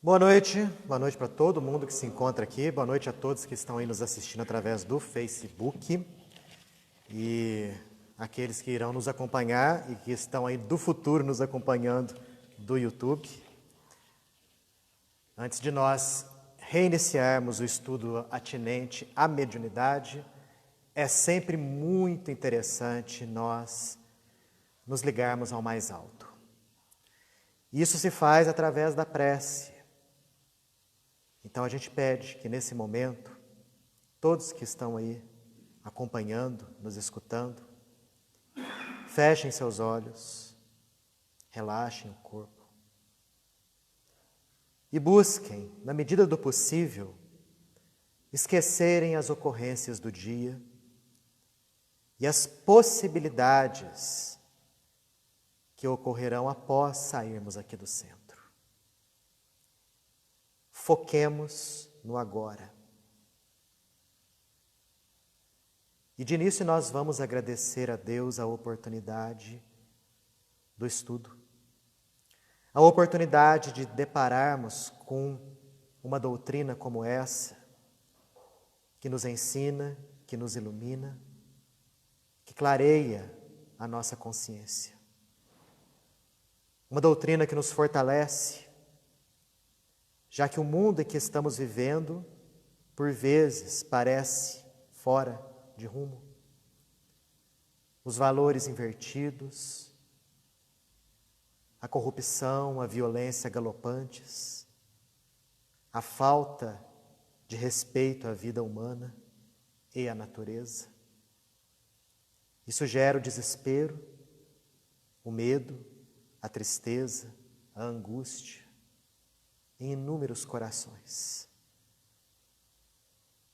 Boa noite para todo mundo que se encontra aqui, boa noite a todos que estão aí nos assistindo através do Facebook e aqueles que irão nos acompanhar e que estão aí do futuro nos acompanhando do YouTube. Antes de nós reiniciarmos o estudo atinente à mediunidade, é sempre muito interessante nós nos ligarmos ao mais alto. Isso se faz através da prece. Então a gente pede que nesse momento, todos que estão aí acompanhando, nos escutando, fechem seus olhos, relaxem o corpo e busquem, na medida do possível, esquecerem as ocorrências do dia e as possibilidades que ocorrerão após sairmos aqui do centro. Foquemos no agora. E de início nós vamos agradecer a Deus a oportunidade do estudo, a oportunidade de depararmos com uma doutrina como essa, que nos ensina, que nos ilumina, que clareia a nossa consciência. Uma doutrina que nos fortalece, já que o mundo em que estamos vivendo, por vezes, parece fora de rumo. Os valores invertidos, a corrupção, a violência galopantes, a falta de respeito à vida humana e à natureza. Isso gera o desespero, o medo, a tristeza, a angústia em inúmeros corações.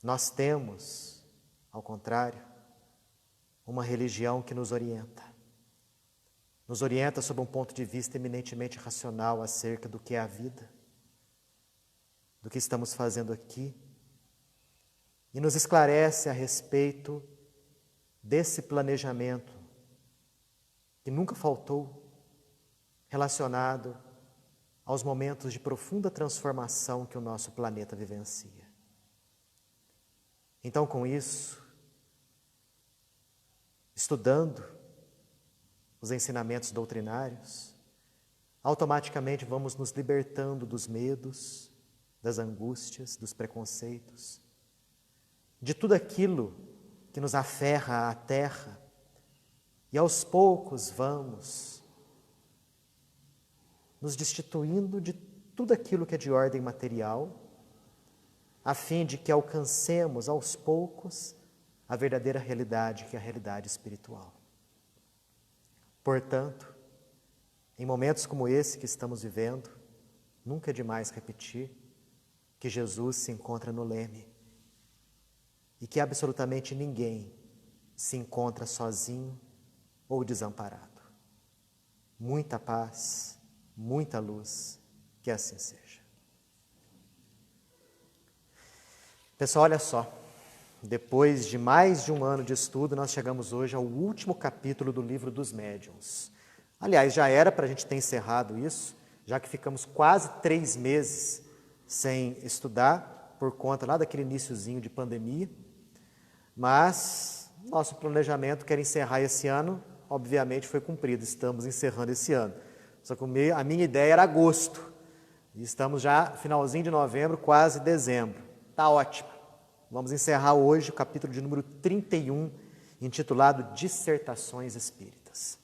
Nós temos, ao contrário, uma religião que nos orienta sob um ponto de vista eminentemente racional acerca do que é a vida, do que estamos fazendo aqui, e nos esclarece a respeito desse planejamento que nunca faltou, relacionado aos momentos de profunda transformação que o nosso planeta vivencia. Então, com isso, estudando os ensinamentos doutrinários, automaticamente vamos nos libertando dos medos, das angústias, dos preconceitos, de tudo aquilo que nos aferra à terra, e aos poucos vamos nos destituindo de tudo aquilo que é de ordem material, a fim de que alcancemos aos poucos a verdadeira realidade, que é a realidade espiritual. Portanto, em momentos como esse que estamos vivendo, nunca é demais repetir que Jesus se encontra no leme e que absolutamente ninguém se encontra sozinho ou desamparado. Muita paz, muita luz, que assim seja. Pessoal, olha só, depois de mais de um ano de estudo, nós chegamos hoje ao último capítulo do Livro dos Médiuns. Aliás, já era para a gente ter encerrado isso, já que ficamos quase 3 meses sem estudar, por conta lá daquele iniciozinho de pandemia, mas nosso planejamento, que era encerrar esse ano, obviamente foi cumprido, estamos encerrando esse ano. Só que a minha ideia era agosto, e estamos já finalzinho de novembro, quase dezembro. Está ótimo. Vamos encerrar hoje o capítulo de número 31, intitulado Dissertações Espíritas.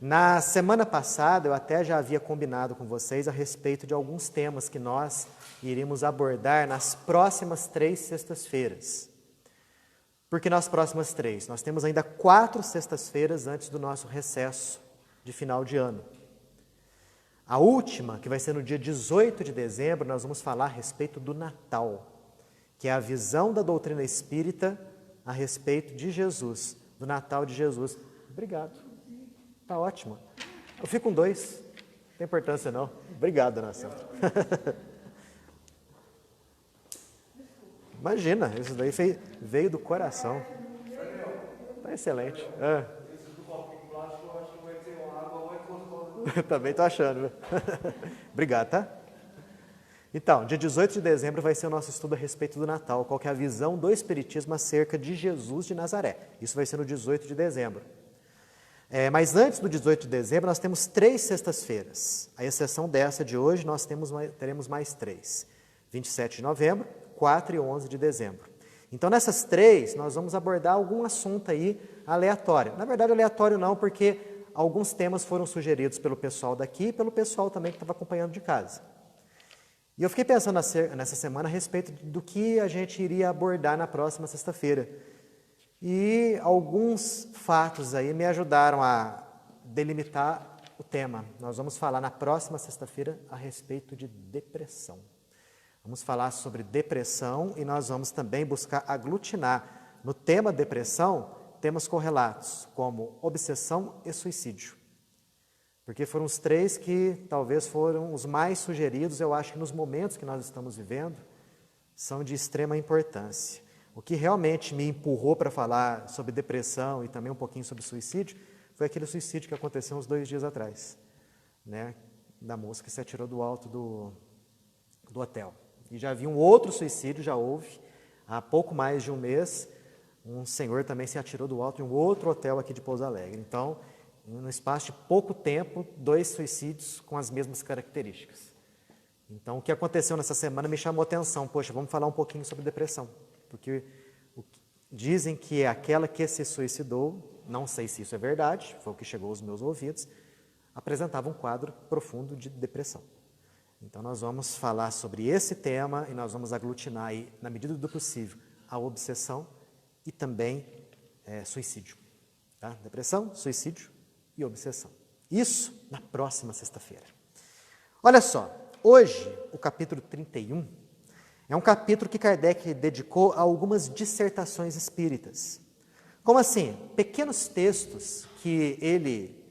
Na semana passada, eu até já havia combinado com vocês a respeito de alguns temas que nós iríamos abordar nas próximas 3 sextas-feiras. Por que nas próximas 3? Nós temos ainda 4 sextas-feiras antes do nosso recesso de final de ano. A última, que vai ser no dia 18 de dezembro, nós vamos falar a respeito do Natal, que é a visão da doutrina espírita a respeito de Jesus, do Natal de Jesus. Obrigado. Está ótimo. Eu fico com 2. Não tem importância não. Obrigado, dona Sandra. Imagina, isso daí veio do coração. Está excelente. Também estou achando. Obrigado, tá? Então, dia 18 de dezembro vai ser o nosso estudo a respeito do Natal, qual que é a visão do Espiritismo acerca de Jesus de Nazaré. Isso vai ser no 18 de dezembro. Mas antes do 18 de dezembro, nós temos 3 sextas-feiras. A exceção dessa de hoje, nós teremos mais 3. 27 de novembro, 4 e 11 de dezembro. Então, nessas 3, nós vamos abordar algum assunto aí aleatório. Na verdade, aleatório não, porque alguns temas foram sugeridos pelo pessoal daqui e pelo pessoal também que estava acompanhando de casa. E eu fiquei pensando nessa semana a respeito do que a gente iria abordar na próxima sexta-feira. E alguns fatos aí me ajudaram a delimitar o tema. Nós vamos falar na próxima sexta-feira a respeito de depressão. Vamos falar sobre depressão e nós vamos também buscar aglutinar no tema depressão temas correlatos, como obsessão e suicídio. Porque foram os 3 que talvez foram os mais sugeridos, eu acho que nos momentos que nós estamos vivendo, são de extrema importância. O que realmente me empurrou para falar sobre depressão e também um pouquinho sobre suicídio, foi aquele suicídio que aconteceu uns 2 dias atrás, né? Da moça que se atirou do alto do hotel. E já vi um outro suicídio, já houve, há pouco mais de um mês, um senhor também se atirou do alto em um outro hotel aqui de Pouso Alegre. Então, no espaço de pouco tempo, 2 suicídios com as mesmas características. Então, o que aconteceu nessa semana me chamou a atenção. Poxa, vamos falar um pouquinho sobre depressão. Porque dizem que é aquela que se suicidou, não sei se isso é verdade, foi o que chegou aos meus ouvidos, apresentava um quadro profundo de depressão. Então, nós vamos falar sobre esse tema e nós vamos aglutinar aí, na medida do possível, a obsessão e também suicídio. Tá? Depressão, suicídio e obsessão. Isso na próxima sexta-feira. Olha só, hoje, o capítulo 31 é um capítulo que Kardec dedicou a algumas dissertações espíritas. Como assim? Pequenos textos que ele,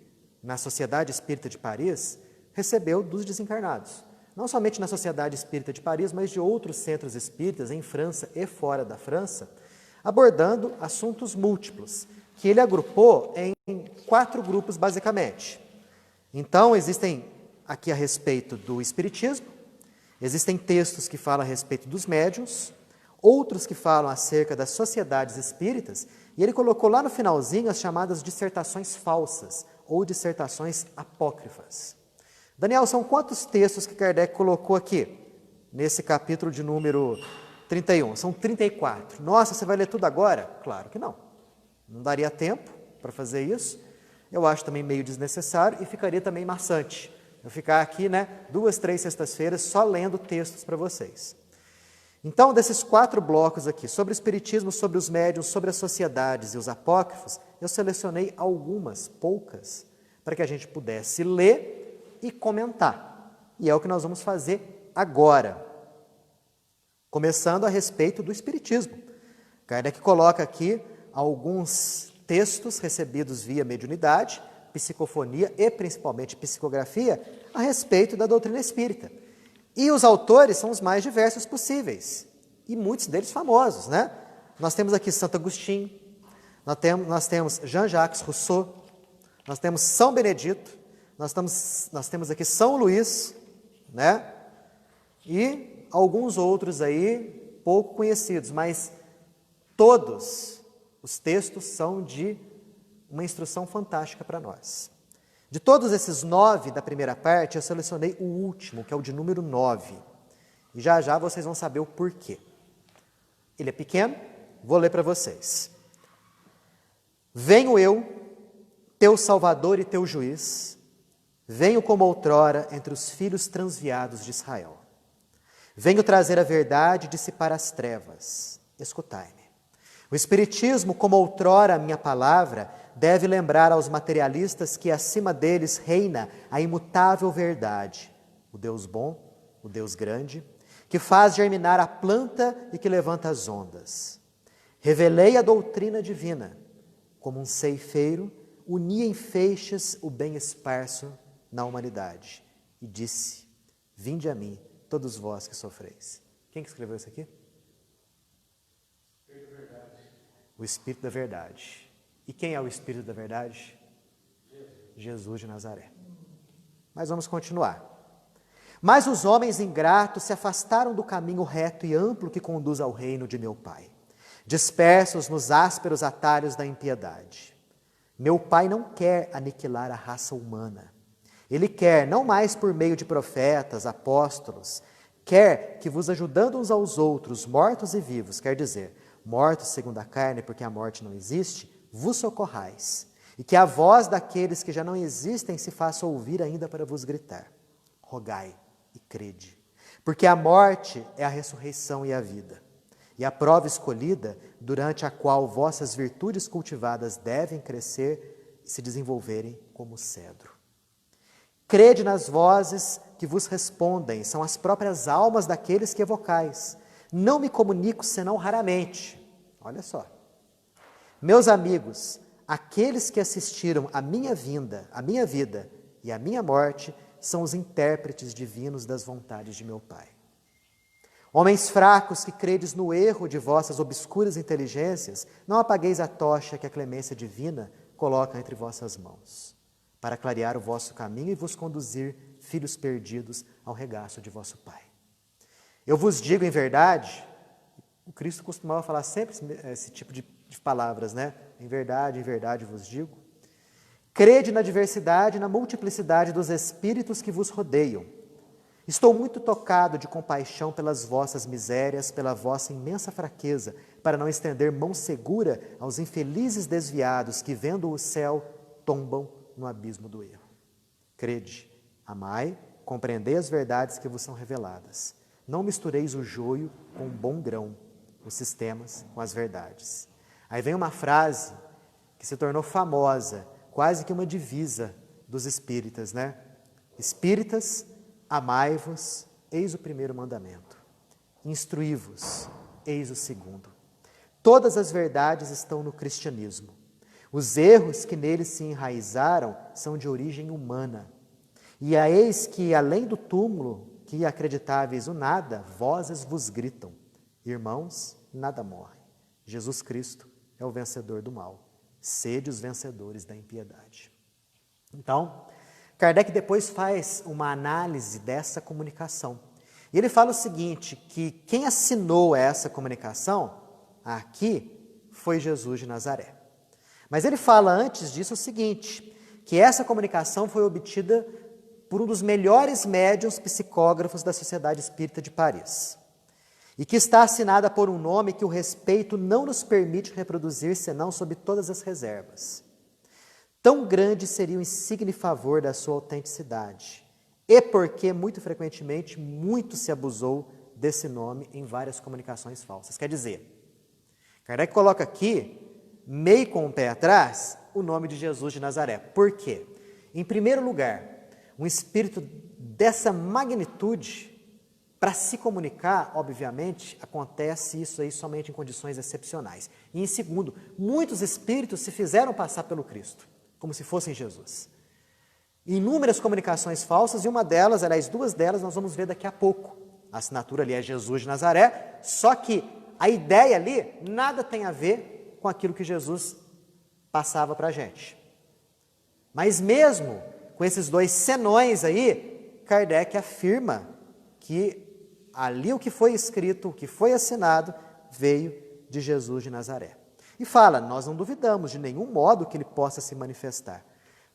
na Sociedade Espírita de Paris, recebeu dos desencarnados. Não somente na Sociedade Espírita de Paris, mas de outros centros espíritas em França e fora da França, abordando assuntos múltiplos, que ele agrupou em 4 grupos, basicamente. Então, existem aqui a respeito do Espiritismo, existem textos que falam a respeito dos médiuns, outros que falam acerca das sociedades espíritas, e ele colocou lá no finalzinho as chamadas dissertações falsas, ou dissertações apócrifas. Daniel, são quantos textos que Kardec colocou aqui, nesse capítulo de número 31? São 34. Nossa, você vai ler tudo agora? Claro que não. Não daria tempo para fazer isso. Eu acho também meio desnecessário e ficaria também maçante. Eu ficar aqui, 2, 3 sextas-feiras só lendo textos para vocês. Então, desses 4 blocos aqui, sobre o Espiritismo, sobre os médiuns, sobre as sociedades e os apócrifos, eu selecionei algumas, poucas, para que a gente pudesse ler e comentar. E é o que nós vamos fazer agora. Começando a respeito do Espiritismo. Kardec coloca aqui alguns textos recebidos via mediunidade, psicofonia e principalmente psicografia a respeito da doutrina espírita. E os autores são os mais diversos possíveis, e muitos deles famosos, Nós temos aqui Santo Agostinho, nós temos Jean-Jacques Rousseau, nós temos São Benedito, nós temos aqui São Luís, E alguns outros aí pouco conhecidos, mas todos os textos são de uma instrução fantástica para nós. De todos esses 9 da primeira parte, eu selecionei o último, que é o de número 9. E já já vocês vão saber o porquê. Ele é pequeno, vou ler para vocês. Venho eu, teu Salvador e teu Juiz, venho como outrora entre os filhos transviados de Israel. Venho trazer a verdade e dissipar as trevas. Escutai-me. O Espiritismo, como outrora a minha palavra, deve lembrar aos materialistas que acima deles reina a imutável verdade, o Deus bom, o Deus grande, que faz germinar a planta e que levanta as ondas. Revelei a doutrina divina, como um ceifeiro, uni em feixes o bem esparso na humanidade. E disse, vinde a mim, todos vós que sofreis. Quem que escreveu isso aqui? O Espírito da Verdade. E quem é o Espírito da Verdade? Jesus de Nazaré. Mas vamos continuar. Mas os homens ingratos se afastaram do caminho reto e amplo que conduz ao reino de meu Pai, dispersos nos ásperos atalhos da impiedade. Meu Pai não quer aniquilar a raça humana. Ele quer, não mais por meio de profetas, apóstolos, quer que vos ajudando uns aos outros, mortos e vivos, quer dizer, mortos segundo a carne, porque a morte não existe, vos socorrais, e que a voz daqueles que já não existem se faça ouvir ainda para vos gritar. Rogai e crede, porque a morte é a ressurreição e a vida, e a prova escolhida, durante a qual vossas virtudes cultivadas devem crescer e se desenvolverem como cedro. Crede nas vozes que vos respondem, são as próprias almas daqueles que evocais. Não me comunico senão raramente. Olha só. Meus amigos, aqueles que assistiram à minha vinda, à minha vida e à minha morte, são os intérpretes divinos das vontades de meu Pai. Homens fracos que credes no erro de vossas obscuras inteligências, não apagueis a tocha que a clemência divina coloca entre vossas mãos, para clarear o vosso caminho e vos conduzir, filhos perdidos, ao regaço de vosso Pai. Eu vos digo em verdade, o Cristo costumava falar sempre esse tipo de palavras, né? Em verdade vos digo. Crede na diversidade e na multiplicidade dos espíritos que vos rodeiam. Estou muito tocado de compaixão pelas vossas misérias, pela vossa imensa fraqueza, para não estender mão segura aos infelizes desviados que, vendo o céu, tombam no abismo do erro. Crede, amai, compreendei as verdades que vos são reveladas. Não mistureis o joio com o bom grão, os sistemas com as verdades. Aí vem uma frase que se tornou famosa, quase que uma divisa dos espíritas, né? Espíritas, amai-vos, eis o primeiro mandamento. Instruí-vos, eis o segundo. Todas as verdades estão no cristianismo. Os erros que nele se enraizaram são de origem humana. E a eis que, além do túmulo, que acreditáveis o nada, vozes vos gritam. Irmãos, nada morre. Jesus Cristo é o vencedor do mal. Sede os vencedores da impiedade. Então, Kardec depois faz uma análise dessa comunicação. E ele fala o seguinte, que quem assinou essa comunicação aqui foi Jesus de Nazaré. Mas ele fala antes disso o seguinte, que essa comunicação foi obtida por um dos melhores médiuns psicógrafos da Sociedade Espírita de Paris, e que está assinada por um nome que o respeito não nos permite reproduzir, senão sob todas as reservas. Tão grande seria o insigne favor da sua autenticidade, e porque, muito frequentemente, muito se abusou desse nome em várias comunicações falsas. Quer dizer, Kardec coloca aqui, meio com o pé atrás, o nome de Jesus de Nazaré. Por quê? Em primeiro lugar, um espírito dessa magnitude, para se comunicar, obviamente, acontece isso aí somente em condições excepcionais. E em segundo, muitos espíritos se fizeram passar pelo Cristo, como se fossem Jesus. Inúmeras comunicações falsas, e uma delas, aliás, duas delas, nós vamos ver daqui a pouco. A assinatura ali é Jesus de Nazaré, só que a ideia ali nada tem a ver com aquilo que Jesus passava para a gente. Mas mesmo com esses dois senões aí, Kardec afirma que ali o que foi escrito, o que foi assinado, veio de Jesus de Nazaré. E fala, nós não duvidamos de nenhum modo que ele possa se manifestar.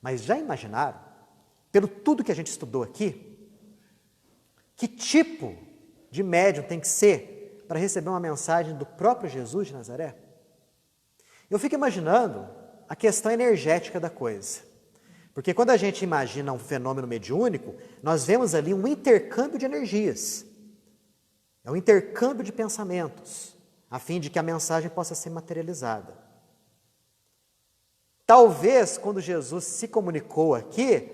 Mas já imaginaram, pelo tudo que a gente estudou aqui, que tipo de médium tem que ser para receber uma mensagem do próprio Jesus de Nazaré? Eu fico imaginando a questão energética da coisa. Porque quando a gente imagina um fenômeno mediúnico, nós vemos ali um intercâmbio de energias. É um intercâmbio de pensamentos, a fim de que a mensagem possa ser materializada. Talvez, quando Jesus se comunicou aqui,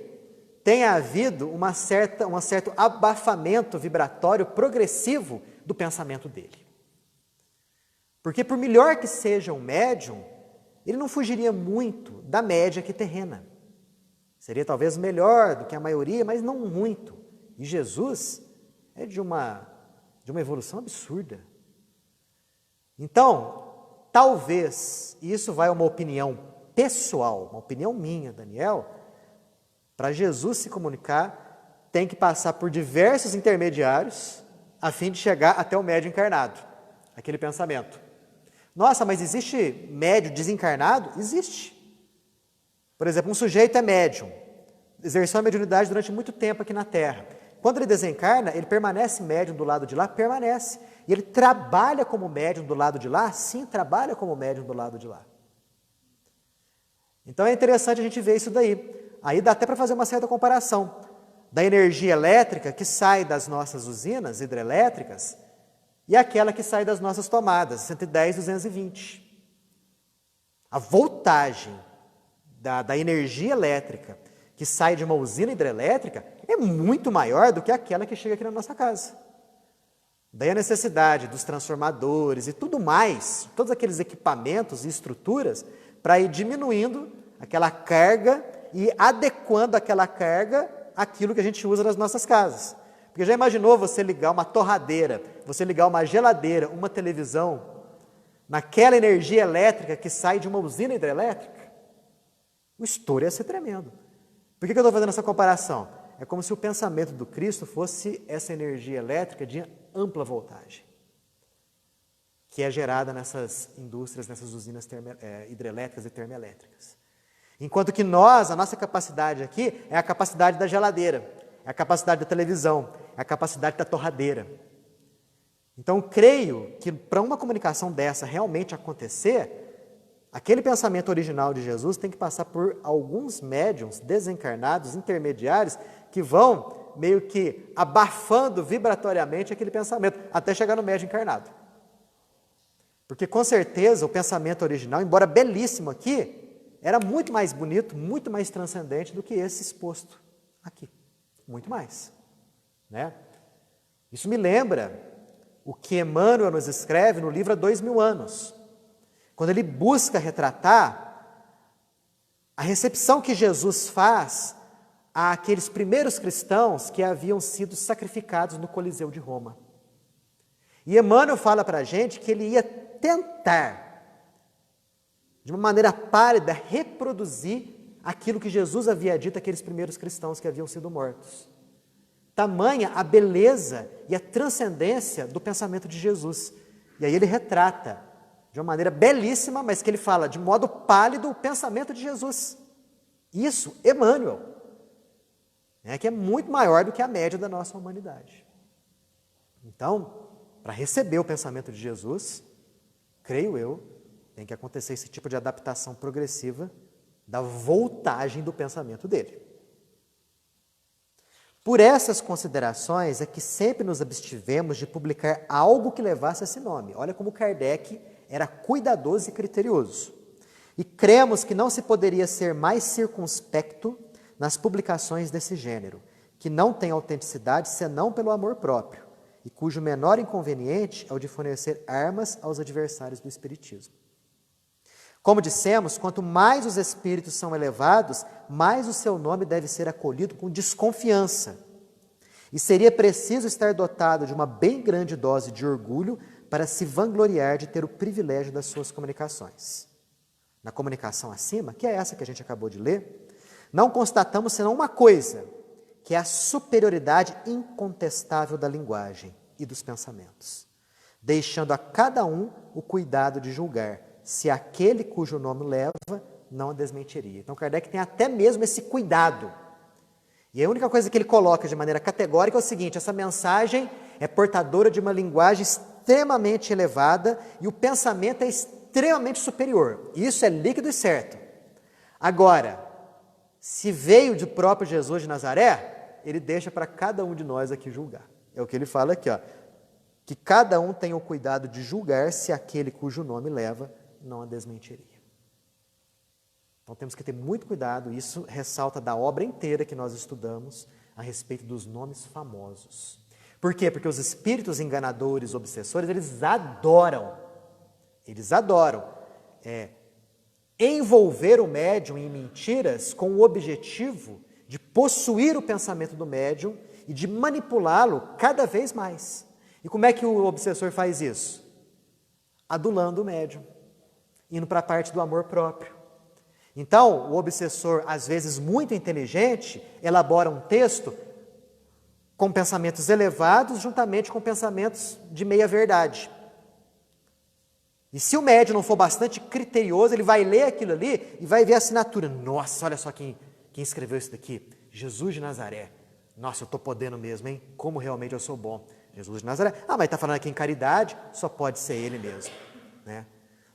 tenha havido um certo abafamento vibratório progressivo do pensamento dele. Porque por melhor que seja um médium, ele não fugiria muito da média aqui terrena. Seria talvez melhor do que a maioria, mas não muito. E Jesus é de uma evolução absurda. Então, talvez, e isso vai uma opinião pessoal, uma opinião minha, Daniel, para Jesus se comunicar, tem que passar por diversos intermediários a fim de chegar até o médium encarnado. Aquele pensamento. Nossa, mas existe médium desencarnado? Existe. Por exemplo, um sujeito é médium, exerceu a mediunidade durante muito tempo aqui na Terra. Quando ele desencarna, ele permanece médium do lado de lá? Permanece. E ele trabalha como médium do lado de lá? Sim, trabalha como médium do lado de lá. Então é interessante a gente ver isso daí. Aí dá até para fazer uma certa comparação da energia elétrica que sai das nossas usinas hidrelétricas e aquela que sai das nossas tomadas, 110, 220. A voltagem da energia elétrica que sai de uma usina hidrelétrica é muito maior do que aquela que chega aqui na nossa casa. Daí a necessidade dos transformadores e tudo mais, todos aqueles equipamentos e estruturas para ir diminuindo aquela carga e adequando aquela carga àquilo que a gente usa nas nossas casas. Porque já imaginou você ligar uma torradeira, você ligar uma geladeira, uma televisão, naquela energia elétrica que sai de uma usina hidrelétrica? O estouro ia ser tremendo. Por que eu estou fazendo essa comparação? É como se o pensamento do Cristo fosse essa energia elétrica de ampla voltagem, que é gerada nessas indústrias, nessas usinas hidrelétricas e termoelétricas. Enquanto que nós, a nossa capacidade aqui é a capacidade da geladeira, é a capacidade da televisão, é a capacidade da torradeira. Então, creio que para uma comunicação dessa realmente acontecer, aquele pensamento original de Jesus tem que passar por alguns médiuns desencarnados, intermediários, que vão meio que abafando vibratoriamente aquele pensamento, até chegar no médium encarnado. Porque com certeza o pensamento original, embora belíssimo aqui, era muito mais bonito, muito mais transcendente do que esse exposto aqui. Muito mais. Né? Isso me lembra o que Emmanuel nos escreve no livro Há 2000 anos, quando ele busca retratar a recepção que Jesus faz àqueles primeiros cristãos que haviam sido sacrificados no Coliseu de Roma. E Emmanuel fala para a gente que ele ia tentar, de uma maneira pálida, reproduzir aquilo que Jesus havia dito àqueles primeiros cristãos que haviam sido mortos. Tamanha a beleza e a transcendência do pensamento de Jesus. E aí ele retrata, de uma maneira belíssima, mas que ele fala de modo pálido, o pensamento de Jesus. Isso, Emmanuel, que é muito maior do que a média da nossa humanidade. Então, para receber o pensamento de Jesus, creio eu, tem que acontecer esse tipo de adaptação progressiva da voltagem do pensamento dele. Por essas considerações é que sempre nos abstivemos de publicar algo que levasse esse nome. Olha como Kardec era cuidadoso e criterioso. E cremos que não se poderia ser mais circunspecto nas publicações desse gênero, que não tem autenticidade senão pelo amor próprio, e cujo menor inconveniente é o de fornecer armas aos adversários do Espiritismo. Como dissemos, quanto mais os espíritos são elevados, mais o seu nome deve ser acolhido com desconfiança. E seria preciso estar dotado de uma bem grande dose de orgulho para se vangloriar de ter o privilégio das suas comunicações. Na comunicação acima, que é essa que a gente acabou de ler, não constatamos senão uma coisa, que é a superioridade incontestável da linguagem e dos pensamentos, deixando a cada um o cuidado de julgar se aquele cujo nome leva não a desmentiria. Então Kardec tem até mesmo esse cuidado. E a única coisa que ele coloca de maneira categórica é o seguinte: essa mensagem é portadora de uma linguagem extremamente elevada e o pensamento é extremamente superior. Isso é líquido e certo. Agora, se veio do próprio Jesus de Nazaré, ele deixa para cada um de nós aqui julgar. É o que ele fala aqui, que cada um tenha o cuidado de julgar se aquele cujo nome leva não a desmentiria. Então temos que ter muito cuidado, isso ressalta da obra inteira que nós estudamos a respeito dos nomes famosos. Por quê? Porque os espíritos enganadores, obsessores, eles adoram envolver o médium em mentiras com o objetivo de possuir o pensamento do médium e de manipulá-lo cada vez mais. E como é que o obsessor faz isso? Adulando o médium, indo para a parte do amor próprio. Então, o obsessor, às vezes muito inteligente, elabora um texto com pensamentos elevados juntamente com pensamentos de meia-verdade. E se o médium não for bastante criterioso, ele vai ler aquilo ali e vai ver a assinatura. Nossa, olha só quem escreveu isso daqui. Jesus de Nazaré. Nossa, eu estou podendo mesmo, hein? Como realmente eu sou bom. Jesus de Nazaré. Ah, mas está falando aqui em caridade, só pode ser ele mesmo. Né?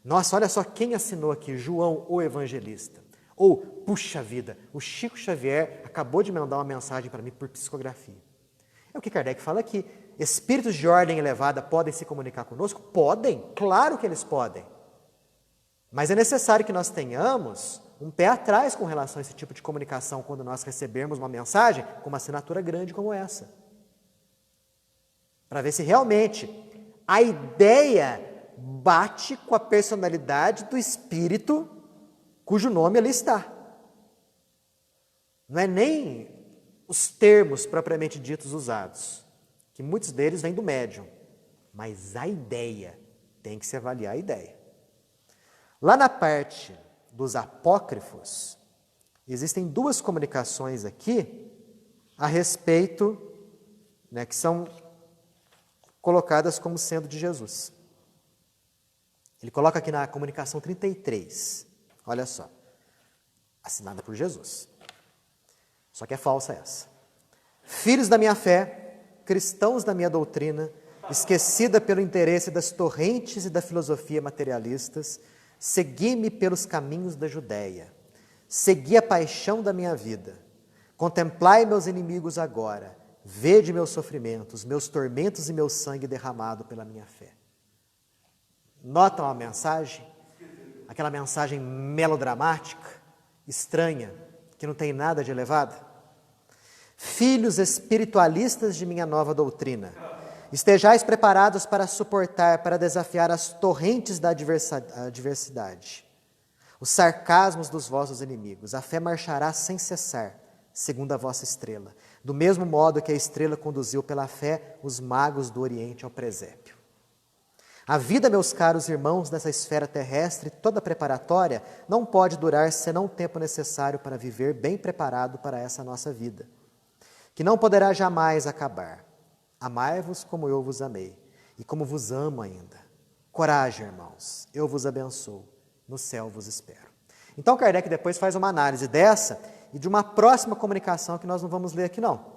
Nossa, olha só quem assinou aqui, João, o Evangelista. Ou, puxa vida, o Chico Xavier acabou de mandar uma mensagem para mim por psicografia. É o que Kardec fala aqui. Espíritos de ordem elevada podem se comunicar conosco? Podem, claro que eles podem. Mas é necessário que nós tenhamos um pé atrás com relação a esse tipo de comunicação quando nós recebermos uma mensagem com uma assinatura grande como essa. Para ver se realmente a ideia bate com a personalidade do espírito cujo nome ali está. Não é nem os termos propriamente ditos usados, que muitos deles vêm do médium, mas a ideia, tem que se avaliar a ideia. Lá na parte dos apócrifos, existem duas comunicações aqui a respeito, né, que são colocadas como sendo de Jesus. Ele coloca aqui na comunicação 33, olha só, assinada por Jesus. Só que é falsa essa. Filhos da minha fé, cristãos da minha doutrina, esquecida pelo interesse das torrentes e da filosofia materialistas, segui-me pelos caminhos da Judéia, segui a paixão da minha vida, contemplai meus inimigos agora, vede meus sofrimentos, meus tormentos e meu sangue derramado pela minha fé. Notam a mensagem? Aquela mensagem melodramática, estranha, que não tem nada de elevado? Filhos espiritualistas de minha nova doutrina, estejais preparados para suportar, para desafiar as torrentes da adversidade, os sarcasmos dos vossos inimigos. A fé marchará sem cessar, segundo a vossa estrela, do mesmo modo que a estrela conduziu pela fé os magos do Oriente ao presépio. A vida, meus caros irmãos, nessa esfera terrestre, toda preparatória, não pode durar senão o tempo necessário para viver bem preparado para essa nossa vida, que não poderá jamais acabar. Amai-vos como eu vos amei, e como vos amo ainda. Coragem, irmãos, eu vos abençoo, no céu vos espero. Então Kardec depois faz uma análise dessa e de uma próxima comunicação que nós não vamos ler aqui não.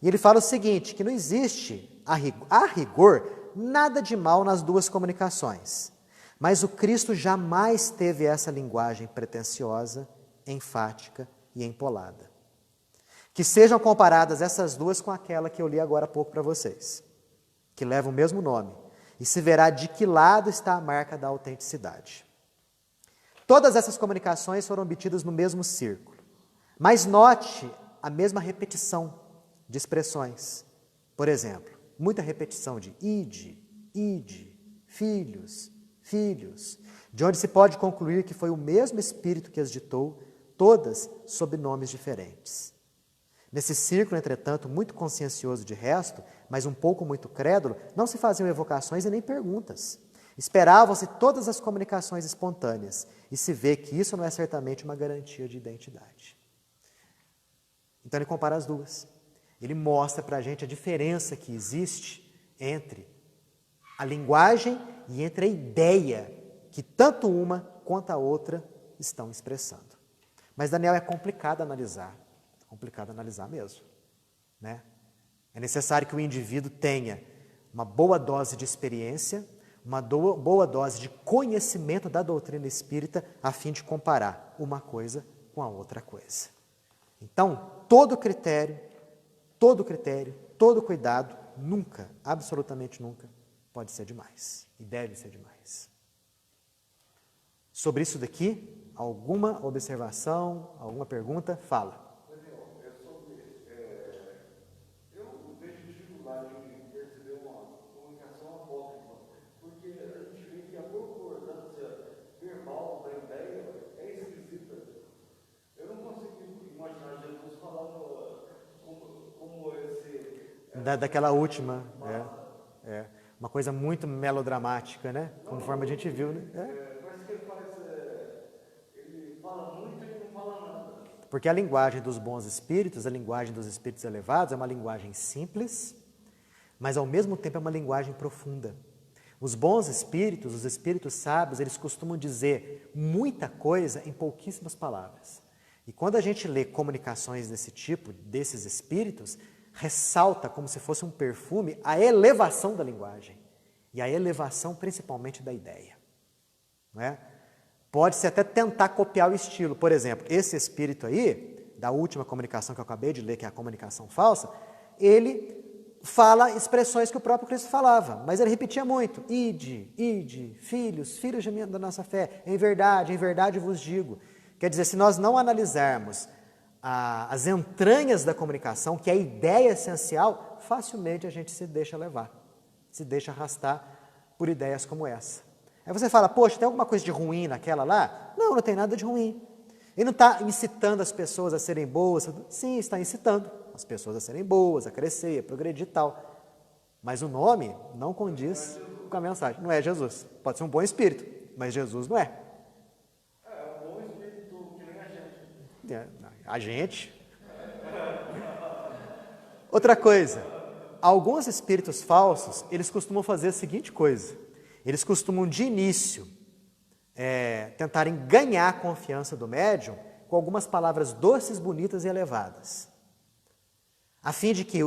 E ele fala o seguinte, que não existe, a rigor, nada de mal nas duas comunicações, mas o Cristo jamais teve essa linguagem pretensiosa, enfática e empolada. Que sejam comparadas essas duas com aquela que eu li agora há pouco para vocês, que leva o mesmo nome, e se verá de que lado está a marca da autenticidade. Todas essas comunicações foram obtidas no mesmo círculo, mas note a mesma repetição de expressões. Por exemplo, muita repetição de ide, filhos, filhos, de onde se pode concluir que foi o mesmo Espírito que as ditou, todas sob nomes diferentes. Nesse círculo, entretanto, muito consciencioso de resto, mas um pouco muito crédulo, não se faziam evocações e nem perguntas. Esperavam-se todas as comunicações espontâneas, e se vê que isso não é certamente uma garantia de identidade. Então ele compara as duas. Ele mostra para a gente a diferença que existe entre a linguagem e entre a ideia que tanto uma quanto a outra estão expressando. Mas, Daniel, é complicado analisar mesmo. Né? É necessário que o indivíduo tenha uma boa dose de experiência, uma boa dose de conhecimento da doutrina espírita, a fim de comparar uma coisa com a outra coisa. Então, todo critério, todo cuidado, nunca, absolutamente nunca, pode ser demais. E deve ser demais. Sobre isso daqui, alguma observação, alguma pergunta? Fala. Eu vejo dificuldade em perceber uma comunicação apócrifa, porque a gente vê que a concordância verbal da ideia é esquisita. Eu não consigo imaginar Jesus falando como esse... Daquela última, uma coisa muito melodramática, né? Conforme a gente viu, né? Parece que ele fala muito e não fala nada. Porque a linguagem dos bons espíritos, a linguagem dos espíritos elevados, é uma linguagem simples, mas ao mesmo tempo é uma linguagem profunda. Os bons espíritos, os espíritos sábios, eles costumam dizer muita coisa em pouquíssimas palavras. E quando a gente lê comunicações desse tipo, desses espíritos, ressalta como se fosse um perfume a elevação da linguagem e a elevação principalmente da ideia. Não é? Pode-se até tentar copiar o estilo. Por exemplo, esse espírito aí, da última comunicação que eu acabei de ler, que é a comunicação falsa, ele fala expressões que o próprio Cristo falava, mas ele repetia muito. Ide, filhos da nossa fé, em verdade vos digo. Quer dizer, se nós não analisarmos as entranhas da comunicação, que é a ideia essencial, facilmente a gente se deixa levar, se deixa arrastar por ideias como essa. Aí você fala, poxa, tem alguma coisa de ruim naquela lá? Não, não tem nada de ruim. Ele não está incitando as pessoas a serem boas. Sim, está incitando as pessoas a serem boas, a crescer, a progredir e tal. Mas o nome não condiz com a mensagem. Não é Jesus. Pode ser um bom espírito, mas Jesus não é. É um bom espírito que nem a gente. A gente. Outra coisa, alguns espíritos falsos, eles costumam fazer a seguinte coisa. Eles costumam, de início, tentarem ganhar a confiança do médium com algumas palavras doces, bonitas e elevadas. A fim de que,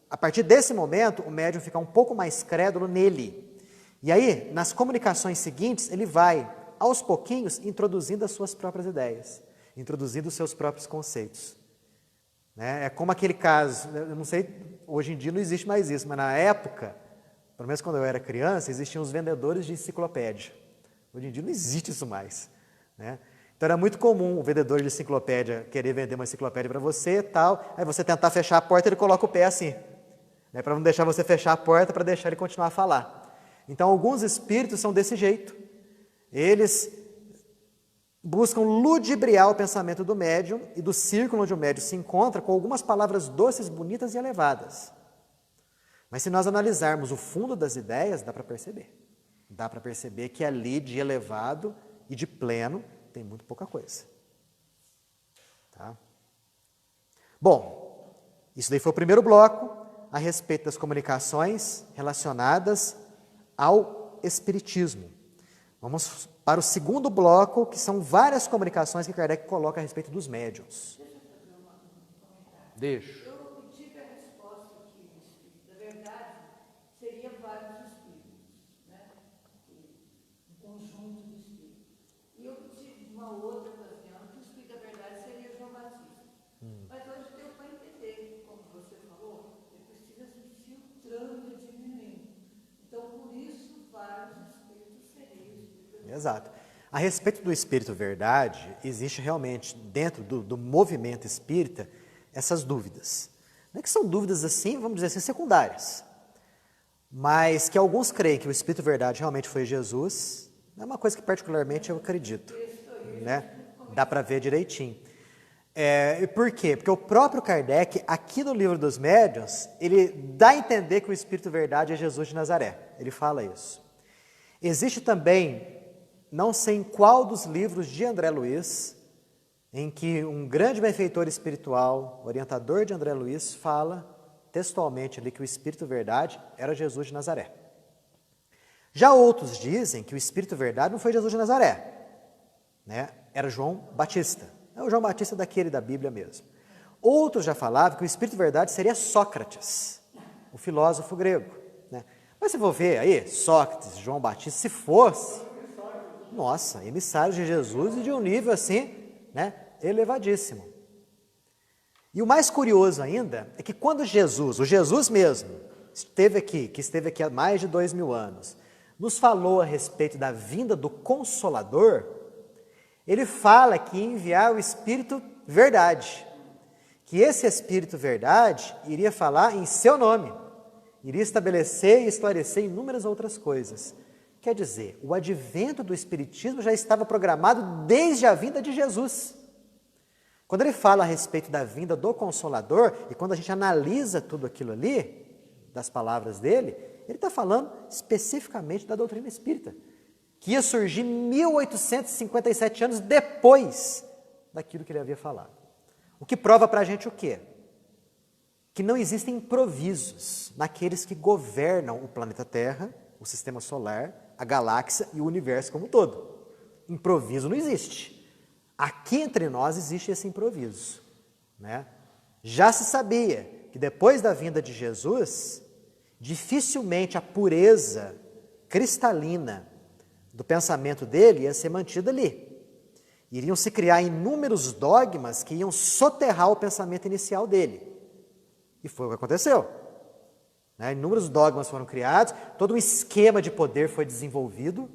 a partir desse momento, o médium fica um pouco mais crédulo nele. E aí, nas comunicações seguintes, ele vai, aos pouquinhos, introduzindo as suas próprias ideias, introduzindo os seus próprios conceitos. É como aquele caso, eu não sei, hoje em dia não existe mais isso, mas na época, pelo menos quando eu era criança, existiam os vendedores de enciclopédia. Hoje em dia não existe isso mais. Né? Então era muito comum o vendedor de enciclopédia querer vender uma enciclopédia para você e tal, aí você tentar fechar a porta, ele coloca o pé assim, né? Para não deixar você fechar a porta, para deixar ele continuar a falar. Então alguns espíritos são desse jeito. Eles buscam ludibriar o pensamento do médium e do círculo onde o médium se encontra com algumas palavras doces, bonitas e elevadas. Mas se nós analisarmos o fundo das ideias, dá para perceber. Dá para perceber que ali de elevado e de pleno tem muito pouca coisa. Tá? Bom, isso daí foi o primeiro bloco a respeito das comunicações relacionadas ao espiritismo. Vamos para o segundo bloco, que são várias comunicações que Kardec coloca a respeito dos médiuns. Deixa. Eu tive a resposta que o espírito, na verdade, seria vários espíritos, né? Um conjunto de espíritos. E eu tive uma outra ocasião que o espírito da verdade seria João Batista. Mas hoje deu para entender, como você falou, ele precisa se filtrando e diminuindo. Então, por isso, vários espíritos seriam espíritos. Exato. A respeito do espírito verdade, existe realmente, dentro do movimento espírita, essas dúvidas. Não é que são dúvidas assim, vamos dizer assim, secundárias. Mas que alguns creem que o espírito verdade realmente foi Jesus, é uma coisa que particularmente eu acredito. Né? Dá para ver direitinho. E por quê? Porque o próprio Kardec, aqui no Livro dos Médiuns, ele dá a entender que o espírito verdade é Jesus de Nazaré. Ele fala isso. Existe também, não sei em qual dos livros de André Luiz, em que um grande benfeitor espiritual, orientador de André Luiz, fala textualmente ali que o Espírito Verdade era Jesus de Nazaré. Já outros dizem que o Espírito Verdade não foi Jesus de Nazaré, né? Era João Batista. É o João Batista daquele da Bíblia mesmo. Outros já falavam que o Espírito Verdade seria Sócrates, o filósofo grego. Né? Mas se for ver aí, Sócrates, João Batista, se fosse, nossa, emissários de Jesus e de um nível assim, né, elevadíssimo. E o mais curioso ainda é que quando Jesus, o Jesus mesmo, que esteve aqui há mais de 2000 anos, nos falou a respeito da vinda do Consolador, ele fala que ia enviar o Espírito Verdade, que esse Espírito Verdade iria falar em seu nome, iria estabelecer e esclarecer inúmeras outras coisas. Quer dizer, o advento do Espiritismo já estava programado desde a vinda de Jesus. Quando ele fala a respeito da vinda do Consolador, e quando a gente analisa tudo aquilo ali, das palavras dele, ele está falando especificamente da doutrina espírita, que ia surgir 1857 anos depois daquilo que ele havia falado. O que prova para a gente o quê? Que não existem improvisos naqueles que governam o planeta Terra, o sistema solar, a galáxia e o universo como um todo. Improviso não existe. Aqui entre nós existe esse improviso, né? Já se sabia que depois da vinda de Jesus, dificilmente a pureza cristalina do pensamento dele ia ser mantida ali. Iriam se criar inúmeros dogmas que iam soterrar o pensamento inicial dele. E foi o que aconteceu. Né? Inúmeros dogmas foram criados, todo um esquema de poder foi desenvolvido,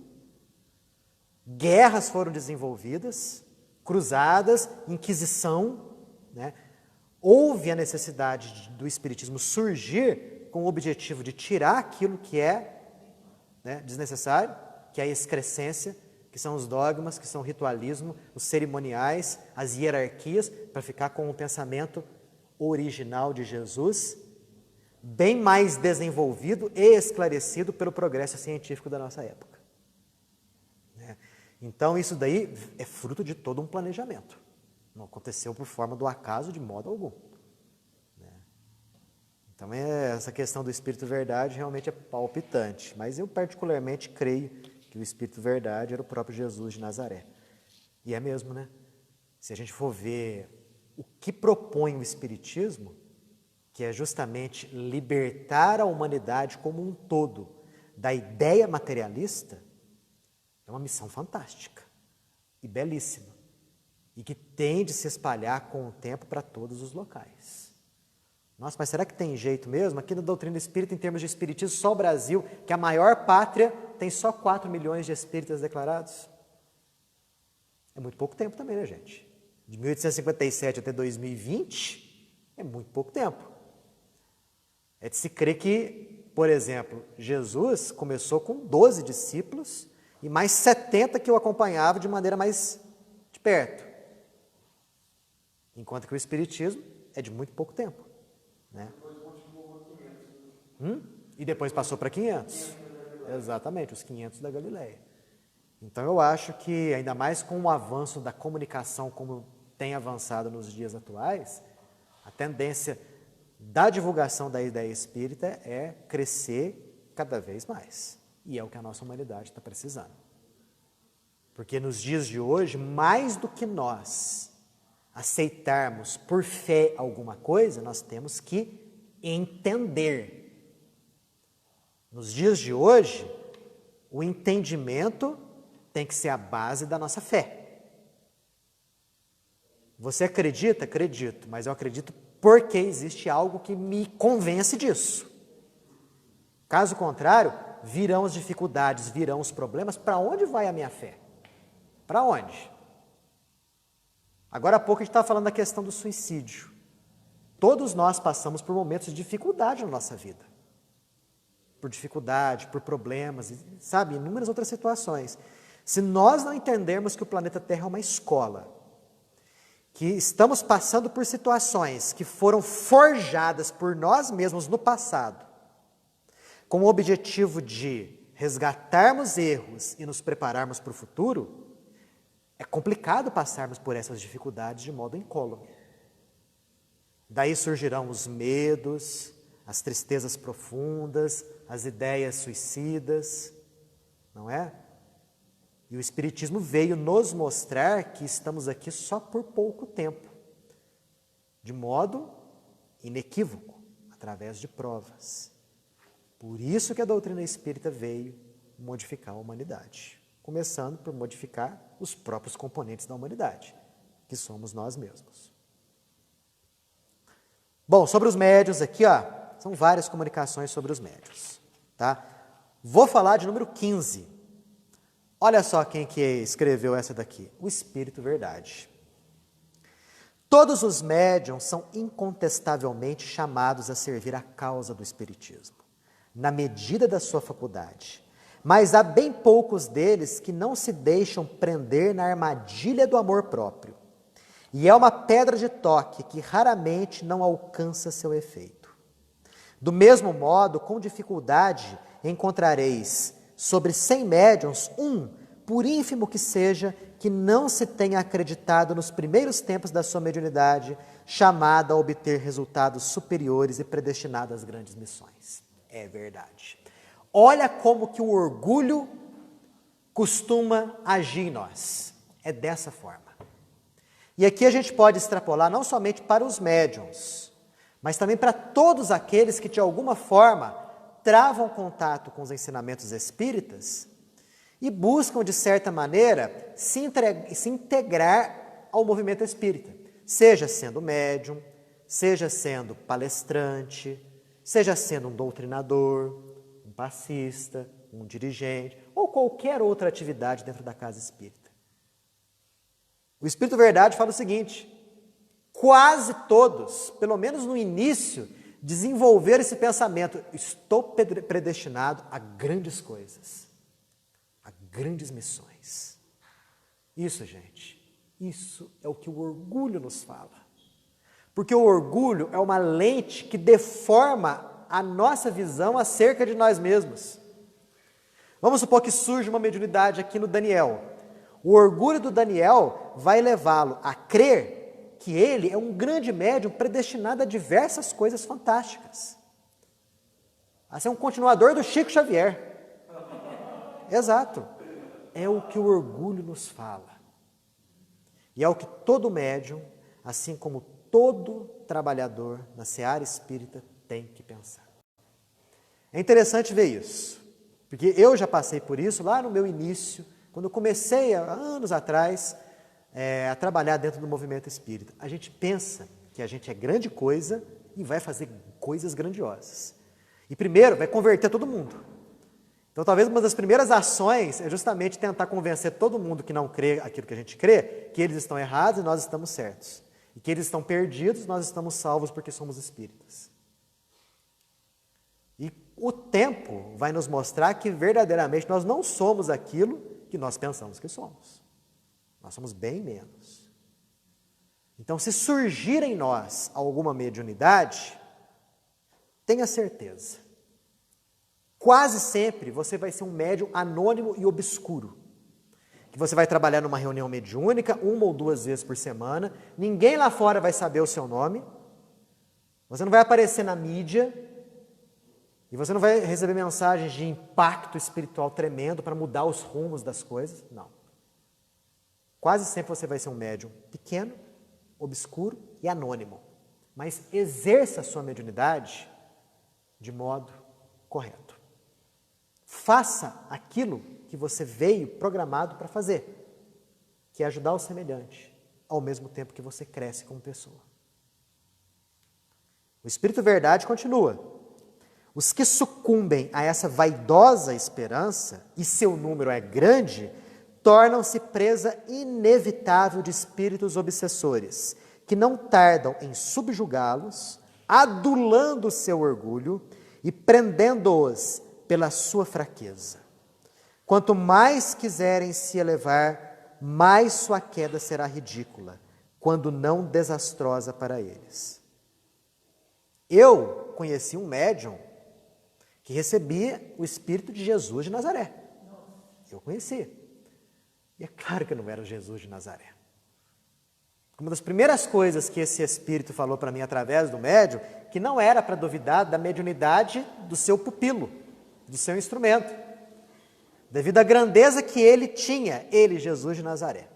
guerras foram desenvolvidas, cruzadas, inquisição, né? Houve a necessidade do Espiritismo surgir com o objetivo de tirar aquilo que é, né, desnecessário, que é a excrescência, que são os dogmas, que são o ritualismo, os cerimoniais, as hierarquias, para ficar com o pensamento original de Jesus, bem mais desenvolvido e esclarecido pelo progresso científico da nossa época. Então, isso daí é fruto de todo um planejamento. Não aconteceu por forma do acaso de modo algum. Então, essa questão do Espírito Verdade realmente é palpitante. Mas eu particularmente creio que o Espírito Verdade era o próprio Jesus de Nazaré. E é mesmo, né? Se a gente for ver o que propõe o Espiritismo, que é justamente libertar a humanidade como um todo da ideia materialista, é uma missão fantástica e belíssima. E que tem de se espalhar com o tempo para todos os locais. Nossa, mas será que tem jeito mesmo? Aqui na doutrina espírita, em termos de espiritismo, só o Brasil, que é a maior pátria, tem só 4 milhões de espíritas declarados? É muito pouco tempo também, né, gente? De 1857 até 2020, é muito pouco tempo. É de se crer que, por exemplo, Jesus começou com 12 discípulos e mais 70 que o acompanhavam de maneira mais de perto. Enquanto que o Espiritismo é de muito pouco tempo. Né? E depois passou para 500. Exatamente, os 500 da Galileia. Então eu acho que, ainda mais com o avanço da comunicação como tem avançado nos dias atuais, a tendência da divulgação da ideia espírita é crescer cada vez mais. E é o que a nossa humanidade está precisando. Porque nos dias de hoje, mais do que nós aceitarmos por fé alguma coisa, nós temos que entender. Nos dias de hoje, o entendimento tem que ser a base da nossa fé. Você acredita? Acredito, mas eu acredito porque existe algo que me convence disso. Caso contrário, virão as dificuldades, virão os problemas. Para onde vai a minha fé? Para onde? Agora há pouco a gente estava falando da questão do suicídio. Todos nós passamos por momentos de dificuldade na nossa vida. Por dificuldade, por problemas, sabe, inúmeras outras situações. Se nós não entendermos que o planeta Terra é uma escola, que estamos passando por situações que foram forjadas por nós mesmos no passado, com o objetivo de resgatarmos erros e nos prepararmos para o futuro, é complicado passarmos por essas dificuldades de modo incólume. Daí surgirão os medos, as tristezas profundas, as ideias suicidas, não é? E o Espiritismo veio nos mostrar que estamos aqui só por pouco tempo, de modo inequívoco, através de provas. Por isso que a doutrina espírita veio modificar a humanidade, começando por modificar os próprios componentes da humanidade, que somos nós mesmos. Bom, sobre os médiuns aqui, ó, são várias comunicações sobre os médiuns, tá? Vou falar de número 15. Olha só quem que escreveu essa daqui, o Espírito Verdade. Todos os médiuns são incontestavelmente chamados a servir a causa do Espiritismo, na medida da sua faculdade. Mas há bem poucos deles que não se deixam prender na armadilha do amor próprio. E é uma pedra de toque que raramente não alcança seu efeito. Do mesmo modo, com dificuldade, encontrareis sobre 100 médiuns, por ínfimo que seja, que não se tenha acreditado nos primeiros tempos da sua mediunidade, chamada a obter resultados superiores e predestinada às grandes missões. É verdade. Olha como que o orgulho costuma agir em nós. É dessa forma. E aqui a gente pode extrapolar não somente para os médiuns, mas também para todos aqueles que de alguma forma travam contato com os ensinamentos espíritas e buscam, de certa maneira, se integrar ao movimento espírita, seja sendo médium, seja sendo palestrante, seja sendo um doutrinador, um passista, um dirigente, ou qualquer outra atividade dentro da casa espírita. O Espírito Verdade fala o seguinte: quase todos, pelo menos no início, desenvolveram esse pensamento: estou predestinado a grandes coisas, a grandes missões. Isso, gente, isso é o que o orgulho nos fala. Porque o orgulho é uma lente que deforma a nossa visão acerca de nós mesmos. Vamos supor que surge uma mediunidade aqui no Daniel. O orgulho do Daniel vai levá-lo a crer que ele é um grande médium predestinado a diversas coisas fantásticas. A ser um continuador do Chico Xavier. Exato. É o que o orgulho nos fala. E é o que todo médium, assim como todo trabalhador na seara espírita, tem que pensar. É interessante ver isso, porque eu já passei por isso lá no meu início, quando eu comecei, há anos atrás, a trabalhar dentro do movimento espírita. A gente pensa que a gente é grande coisa e vai fazer coisas grandiosas. E primeiro, vai converter todo mundo. Então, talvez uma das primeiras ações é justamente tentar convencer todo mundo que não crê aquilo que a gente crê, que eles estão errados e nós estamos certos. E que eles estão perdidos, nós estamos salvos porque somos espíritas. E o tempo vai nos mostrar que verdadeiramente nós não somos aquilo que nós pensamos que somos. Nós somos bem menos. Então, se surgir em nós alguma mediunidade, tenha certeza, quase sempre você vai ser um médium anônimo e obscuro, que você vai trabalhar numa reunião mediúnica 1 ou 2 vezes por semana, ninguém lá fora vai saber o seu nome, você não vai aparecer na mídia, e você não vai receber mensagens de impacto espiritual tremendo para mudar os rumos das coisas, não. Quase sempre você vai ser um médium pequeno, obscuro e anônimo, mas exerça a sua mediunidade de modo correto. Faça aquilo que você veio programado para fazer, que é ajudar o semelhante, ao mesmo tempo que você cresce como pessoa. O Espírito Verdade continua. Os que sucumbem a essa vaidosa esperança, e seu número é grande, tornam-se presa inevitável de espíritos obsessores, que não tardam em subjugá-los, adulando o seu orgulho e prendendo-os pela sua fraqueza. Quanto mais quiserem se elevar, mais sua queda será ridícula, quando não desastrosa para eles. Eu conheci um médium que recebia o Espírito de Jesus de Nazaré. Eu conhecia. E é claro que não era Jesus de Nazaré. Uma das primeiras coisas que esse Espírito falou para mim através do médium, que não era para duvidar da mediunidade do seu pupilo, do seu instrumento, devido à grandeza que ele tinha, ele, Jesus de Nazaré.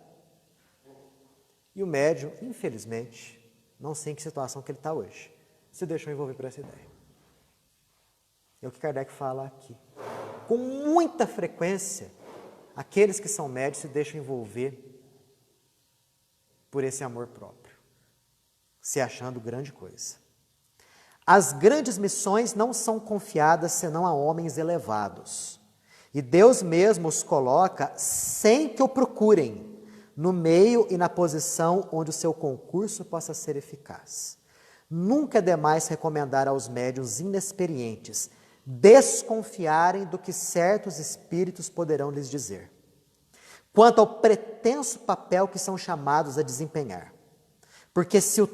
E o médium, infelizmente, não sei em que situação que ele está hoje, se deixou envolver por essa ideia. É o que Kardec fala aqui. Com muita frequência, aqueles que são médios se deixam envolver por esse amor próprio, se achando grande coisa. As grandes missões não são confiadas senão a homens elevados. E Deus mesmo os coloca sem que o procurem, no meio e na posição onde o seu concurso possa ser eficaz. Nunca é demais recomendar aos médiuns inexperientes desconfiarem do que certos espíritos poderão lhes dizer, quanto ao pretenso papel que são chamados a desempenhar. Porque se o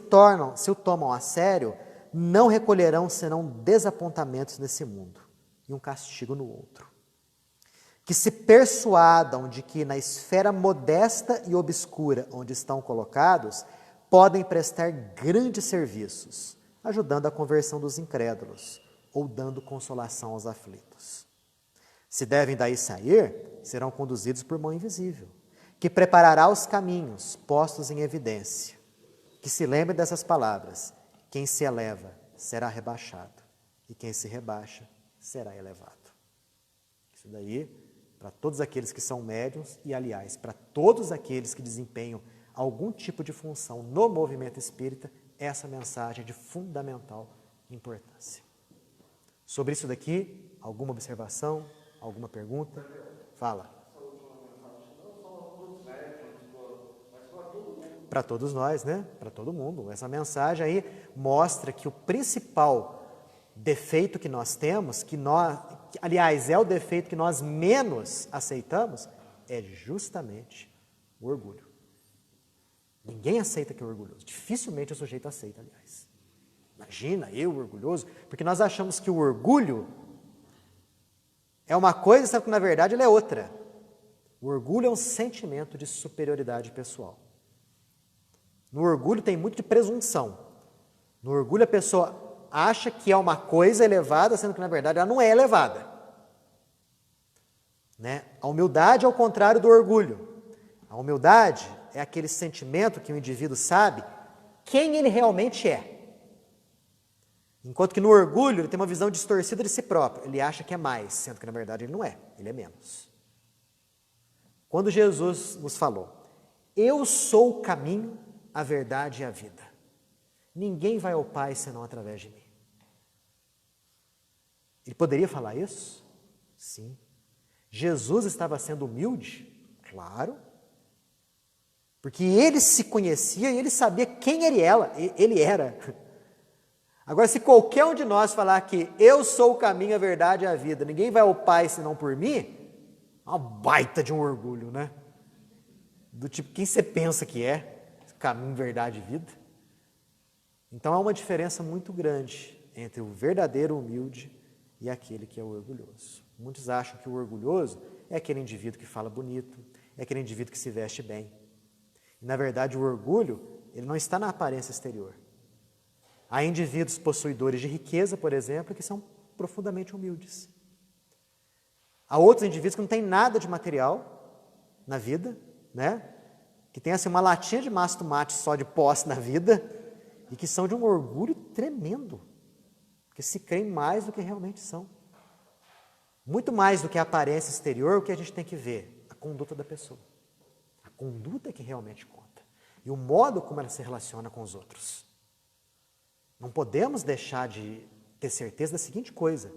tomam a sério, não recolherão senão desapontamentos nesse mundo e um castigo no outro. que se persuadam de que na esfera modesta e obscura onde estão colocados, podem prestar grandes serviços, ajudando a conversão dos incrédulos ou dando consolação aos aflitos. Se devem daí sair, serão conduzidos por mão invisível, que preparará os caminhos postos em evidência. Que se lembre dessas palavras: quem se eleva será rebaixado, e quem se rebaixa será elevado. Isso daí, para todos aqueles que são médiuns e, aliás, para todos aqueles que desempenham algum tipo de função no movimento espírita, essa mensagem é de fundamental importância. Sobre isso daqui, alguma observação, alguma pergunta? Fala. Para todos nós, né? Para todo mundo. Essa mensagem aí mostra que o principal defeito que nós temos, aliás, é o defeito que nós menos aceitamos, é justamente o orgulho. Ninguém aceita que é orgulhoso. Dificilmente o sujeito aceita, aliás. Imagina, eu orgulhoso, porque nós achamos que o orgulho é uma coisa, sabe que na verdade ele é outra. O orgulho é um sentimento de superioridade pessoal. No orgulho tem muito de presunção. No orgulho a pessoa acha que é uma coisa elevada, sendo que na verdade ela não é elevada. Né? A humildade é o contrário do orgulho. A humildade é aquele sentimento que o indivíduo sabe quem ele realmente é. Enquanto que no orgulho ele tem uma visão distorcida de si próprio. Ele acha que é mais, sendo que na verdade ele não é, ele é menos. Quando Jesus nos falou: eu sou o caminho, a verdade e a vida. Ninguém vai ao Pai senão através de mim. Ele poderia falar isso? Sim. Jesus estava sendo humilde? Claro. Porque ele se conhecia e ele sabia quem ele era. Agora, se qualquer um de nós falar que eu sou o caminho, a verdade e a vida, ninguém vai ao Pai senão por mim, é uma baita de um orgulho, né? Do tipo, quem você pensa que é? Caminho, verdade e vida. Então há uma diferença muito grande entre o verdadeiro humilde e aquele que é o orgulhoso. Muitos acham que o orgulhoso é aquele indivíduo que fala bonito, é aquele indivíduo que se veste bem. E, na verdade, o orgulho, ele não está na aparência exterior. Há indivíduos possuidores de riqueza, por exemplo, que são profundamente humildes. Há outros indivíduos que não têm nada de material na vida, né? Que têm assim, uma latinha de massa tomate só de posse na vida e que são de um orgulho tremendo, porque se creem mais do que realmente são. Muito mais do que a aparência exterior, o que a gente tem que ver? A conduta da pessoa. A conduta é que realmente conta. E o modo como ela se relaciona com os outros. Não podemos deixar de ter certeza da seguinte coisa: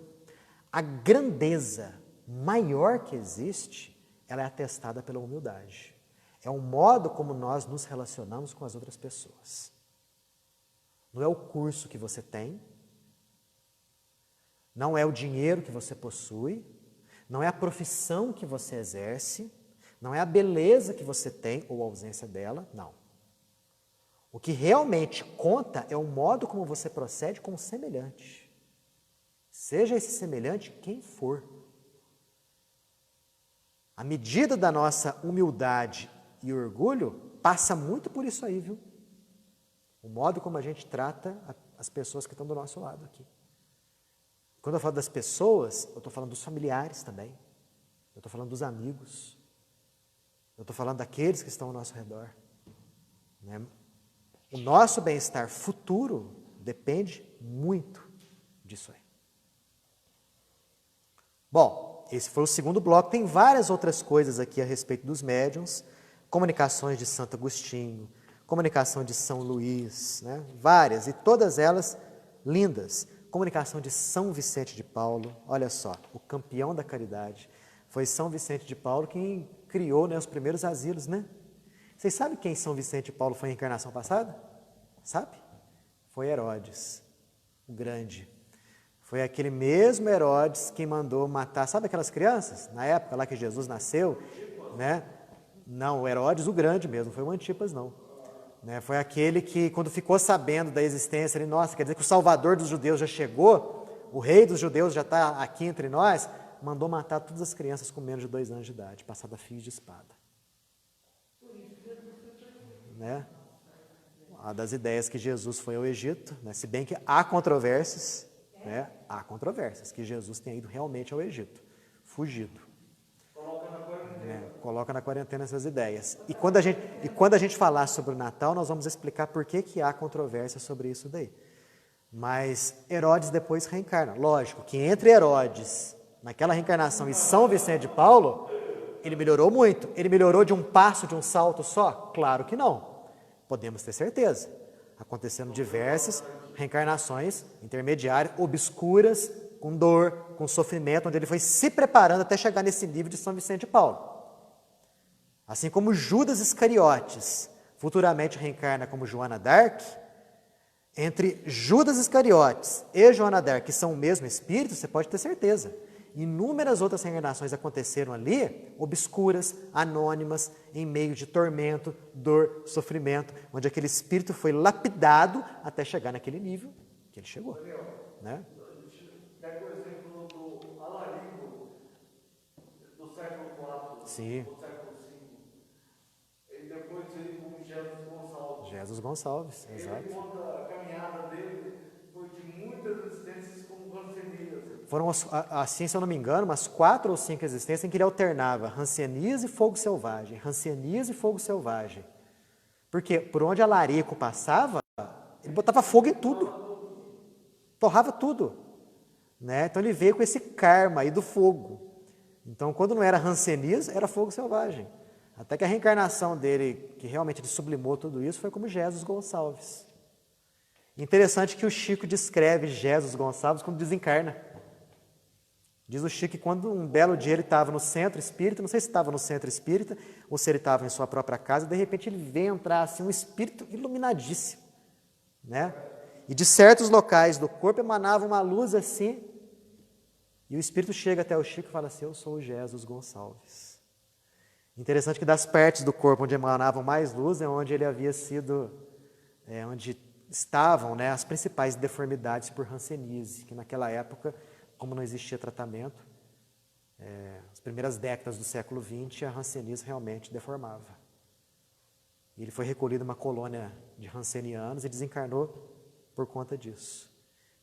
a grandeza maior que existe, ela é atestada pela humildade. É o modo como nós nos relacionamos com as outras pessoas. Não é o curso que você tem, não é o dinheiro que você possui, não é a profissão que você exerce, não é a beleza que você tem ou a ausência dela, não. O que realmente conta é o modo como você procede com o semelhante. Seja esse semelhante quem for. A medida da nossa humildade e orgulho passa muito por isso aí, viu? O modo como a gente trata as pessoas que estão do nosso lado aqui. Quando eu falo das pessoas, eu estou falando dos familiares também. Eu estou falando dos amigos. Eu estou falando daqueles que estão ao nosso redor. Né? O nosso bem-estar futuro depende muito disso aí. Bom, esse foi o segundo bloco. Tem várias outras coisas aqui a respeito dos médiuns. Comunicações de Santo Agostinho, comunicação de São Luís, né? Várias, e todas elas lindas. Comunicação de São Vicente de Paulo, olha só, o campeão da caridade. Foi São Vicente de Paulo quem criou, né, os primeiros asilos, né? Vocês sabem quem São Vicente de Paulo foi em encarnação passada? Sabe? Foi Herodes, o grande. Foi aquele mesmo Herodes que mandou matar, sabe aquelas crianças? Na época lá que Jesus nasceu, né? Não, o Herodes, o grande mesmo, não foi o Antipas, não. Né? Foi aquele que, quando ficou sabendo da existência, ele, nossa, quer dizer que o Salvador dos judeus já chegou, o rei dos judeus já está aqui entre nós, mandou matar todas as crianças com menos de 2 anos de idade, passada a fios de espada. Né? Uma das ideias que Jesus foi ao Egito, né? Se bem que há controvérsias, né? Há controvérsias que Jesus tenha ido realmente ao Egito, fugido. Coloca na quarentena essas ideias. E quando a gente falar sobre o Natal, nós vamos explicar por que há controvérsia sobre isso daí. Mas Herodes depois reencarna. Lógico que entre Herodes, naquela reencarnação, e São Vicente de Paulo, ele melhorou muito. Ele melhorou de um passo, de um salto só? Claro que não. Podemos ter certeza. Acontecendo diversas reencarnações intermediárias, obscuras, com dor, com sofrimento, onde ele foi se preparando até chegar nesse nível de São Vicente de Paulo. Assim como Judas Iscariotes futuramente reencarna como Joana d'Arc, entre Judas Iscariotes e Joana d'Arc, que são o mesmo espírito, você pode ter certeza. Inúmeras outras reencarnações aconteceram ali, obscuras, anônimas, em meio de tormento, dor, sofrimento, onde aquele espírito foi lapidado até chegar naquele nível que ele chegou. Né? Pega o exemplo do Alarico, do século IV, Sim. do século V. Ele depois veio com Jesus Gonçalves. Jesus Gonçalves, exato. Ele conta a caminhada dele, foi de muitas existências como rancenias. Foram, assim, se eu não me engano, umas 4 ou 5 existências em que ele alternava rancianias e fogo selvagem, rancianias e fogo selvagem. Porque por onde Alarico passava, ele botava fogo em tudo. Torrava tudo. Né? Então ele veio com esse karma aí do fogo. Então quando não era rancenias, era fogo selvagem. Até que a reencarnação dele, que realmente ele sublimou tudo isso, foi como Jesus Gonçalves. Interessante que o Chico descreve Jesus Gonçalves quando desencarna. Diz o Chico que quando um belo dia ele estava no centro espírita, não sei se estava no centro espírita ou se ele estava em sua própria casa, de repente ele vê entrar assim, um espírito iluminadíssimo. Né? E de certos locais do corpo emanava uma luz assim, e o espírito chega até o Chico e fala assim: eu sou o Jesus Gonçalves. Interessante que das partes do corpo onde emanavam mais luz é onde ele havia sido, onde estavam, né, as principais deformidades por hanseníase, que naquela época, como não existia tratamento, as primeiras décadas do século XX, a hanseníase realmente deformava. E ele foi recolhido em uma colônia de hansenianos e desencarnou por conta disso.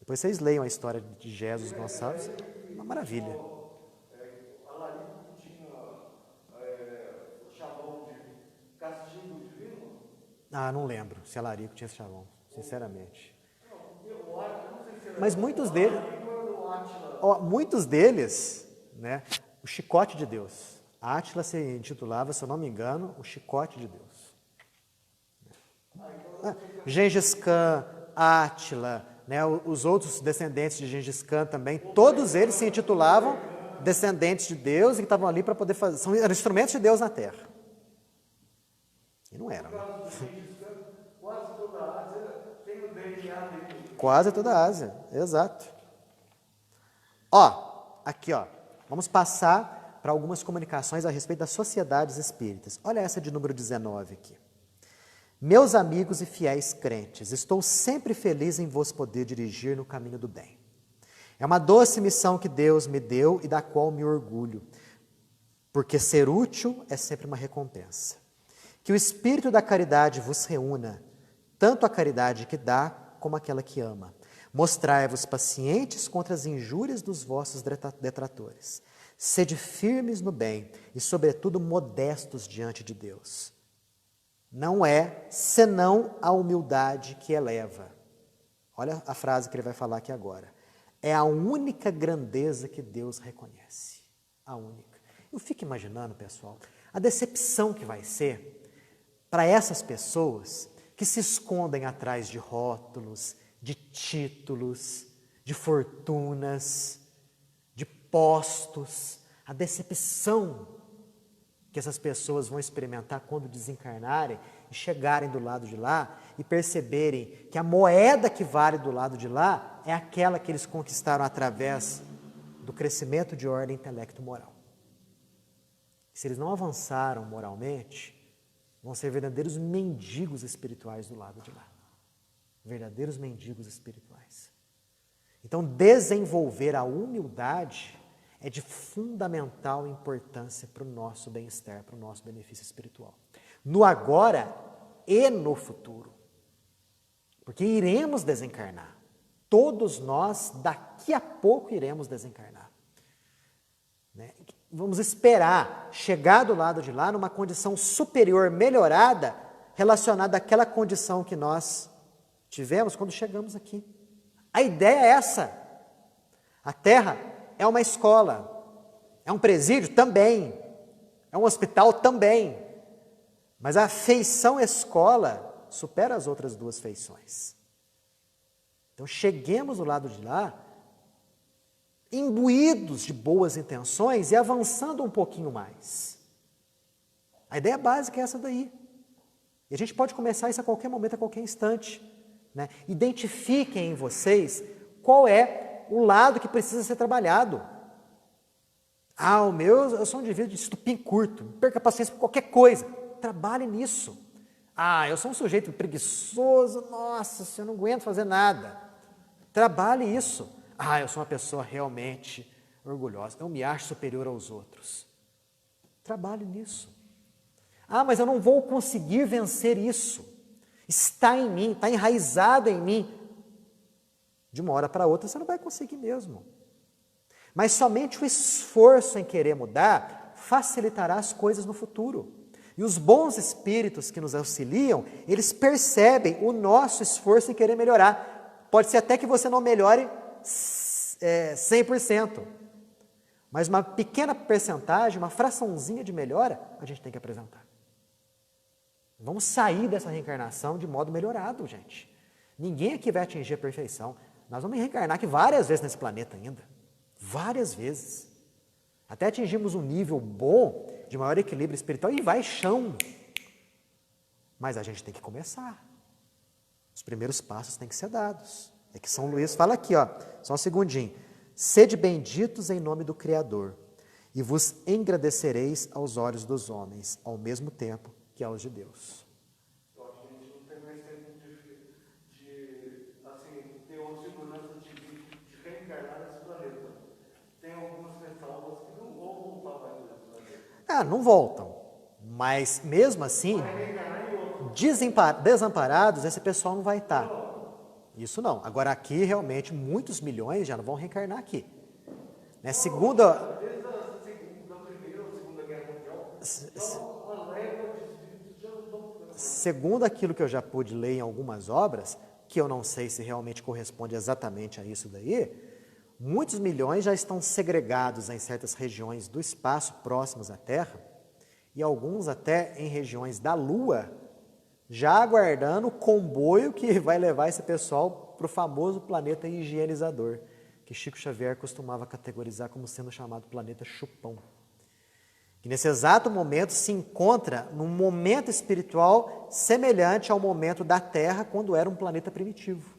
Depois vocês leiam a história de Jesus Gonçalves, uma maravilha. Alarico tinha chavão de castigo divino? Ah, não lembro se Alarico tinha esse chavão, sinceramente. Não, porque o Átila, não sei se era. Mas muitos deles, muitos deles, né, o chicote de Deus. A Átila se intitulava, se eu não me engano, o chicote de Deus. Gengis Khan, Átila, né, os outros descendentes de Gengis Khan também, todos eles se intitulavam descendentes de Deus e que estavam ali para poder fazer, eram instrumentos de Deus na Terra. E não eram. Né? Quase toda a Ásia tem o DNA dele. Quase toda a Ásia, exato. Aqui, vamos passar para algumas comunicações a respeito das sociedades espíritas. Olha essa de número 19 aqui. Meus amigos e fiéis crentes, estou sempre feliz em vos poder dirigir no caminho do bem. É uma doce missão que Deus me deu e da qual me orgulho, porque ser útil é sempre uma recompensa. Que o Espírito da caridade vos reúna, tanto a caridade que dá, como aquela que ama. Mostrai-vos pacientes contra as injúrias dos vossos detratores. Sede firmes no bem e, sobretudo, modestos diante de Deus. Não é senão a humildade que eleva. Olha a frase que ele vai falar aqui agora. É a única grandeza que Deus reconhece. A única. Eu fico imaginando, pessoal, a decepção que vai ser para essas pessoas que se escondem atrás de rótulos, de títulos, de fortunas, de postos. A decepção que essas pessoas vão experimentar quando desencarnarem e chegarem do lado de lá e perceberem que a moeda que vale do lado de lá é aquela que eles conquistaram através do crescimento de ordem intelecto-moral. Se eles não avançaram moralmente, vão ser verdadeiros mendigos espirituais do lado de lá. Verdadeiros mendigos espirituais. Então, desenvolver a humildade é de fundamental importância para o nosso bem-estar, para o nosso benefício espiritual. No agora e no futuro. Porque iremos desencarnar. Todos nós, daqui a pouco, iremos desencarnar. Né? Vamos esperar chegar do lado de lá numa condição superior, melhorada, relacionada àquela condição que nós tivemos quando chegamos aqui. A ideia é essa. A Terra é uma escola, é um presídio também, é um hospital também. Mas a feição escola supera as outras duas feições. Então cheguemos do lado de lá, imbuídos de boas intenções e avançando um pouquinho mais. A ideia básica é essa daí. E a gente pode começar isso a qualquer momento, a qualquer instante. Né? Identifiquem em vocês qual é o lado que precisa ser trabalhado. Ah, eu sou um indivíduo de estupim curto, perca a paciência por qualquer coisa. Trabalhe nisso. Ah, eu sou um sujeito preguiçoso, nossa, eu não aguento fazer nada. Trabalhe isso. Ah, eu sou uma pessoa realmente orgulhosa, eu me acho superior aos outros. Trabalhe nisso. Ah, mas eu não vou conseguir vencer isso. Está em mim, está enraizado em mim. De uma hora para outra você não vai conseguir mesmo. Mas somente o esforço em querer mudar facilitará as coisas no futuro. E os bons espíritos que nos auxiliam, eles percebem o nosso esforço em querer melhorar. Pode ser até que você não melhore 100%. Mas uma pequena percentagem, uma fraçãozinha de melhora, a gente tem que apresentar. Vamos sair dessa reencarnação de modo melhorado, gente. Ninguém aqui vai atingir a perfeição. Nós vamos reencarnar aqui várias vezes nesse planeta ainda. Várias vezes. Até atingirmos um nível bom, de maior equilíbrio espiritual, e vai chão. Mas a gente tem que começar. Os primeiros passos têm que ser dados. É que São Luís fala aqui, ó, só um segundinho. Sede benditos em nome do Criador, e vos engrandecereis aos olhos dos homens, ao mesmo tempo que aos de Deus. Eu acho que a gente não tem mais tempo de assim, ter uma segurança de reencarnar nesse planeta. Tem algumas ressalvas que não vão voltar mais nesse planeta. Ah, não voltam. Mas, mesmo assim, desamparados, esse pessoal não vai estar. Isso não. Agora, aqui, realmente, muitos milhões já não vão reencarnar aqui. Né? Segundo... Desde da Primeira ou Segunda Guerra Mundial, uma leva de espíritos já não estão ficando. Segundo aquilo que eu já pude ler em algumas obras, que eu não sei se realmente corresponde exatamente a isso daí, muitos milhões já estão segregados em certas regiões do espaço próximos à Terra, e alguns até em regiões da Lua, já aguardando o comboio que vai levar esse pessoal para o famoso planeta higienizador, que Chico Xavier costumava categorizar como sendo chamado planeta chupão. Que nesse exato momento se encontra num momento espiritual semelhante ao momento da Terra quando era um planeta primitivo,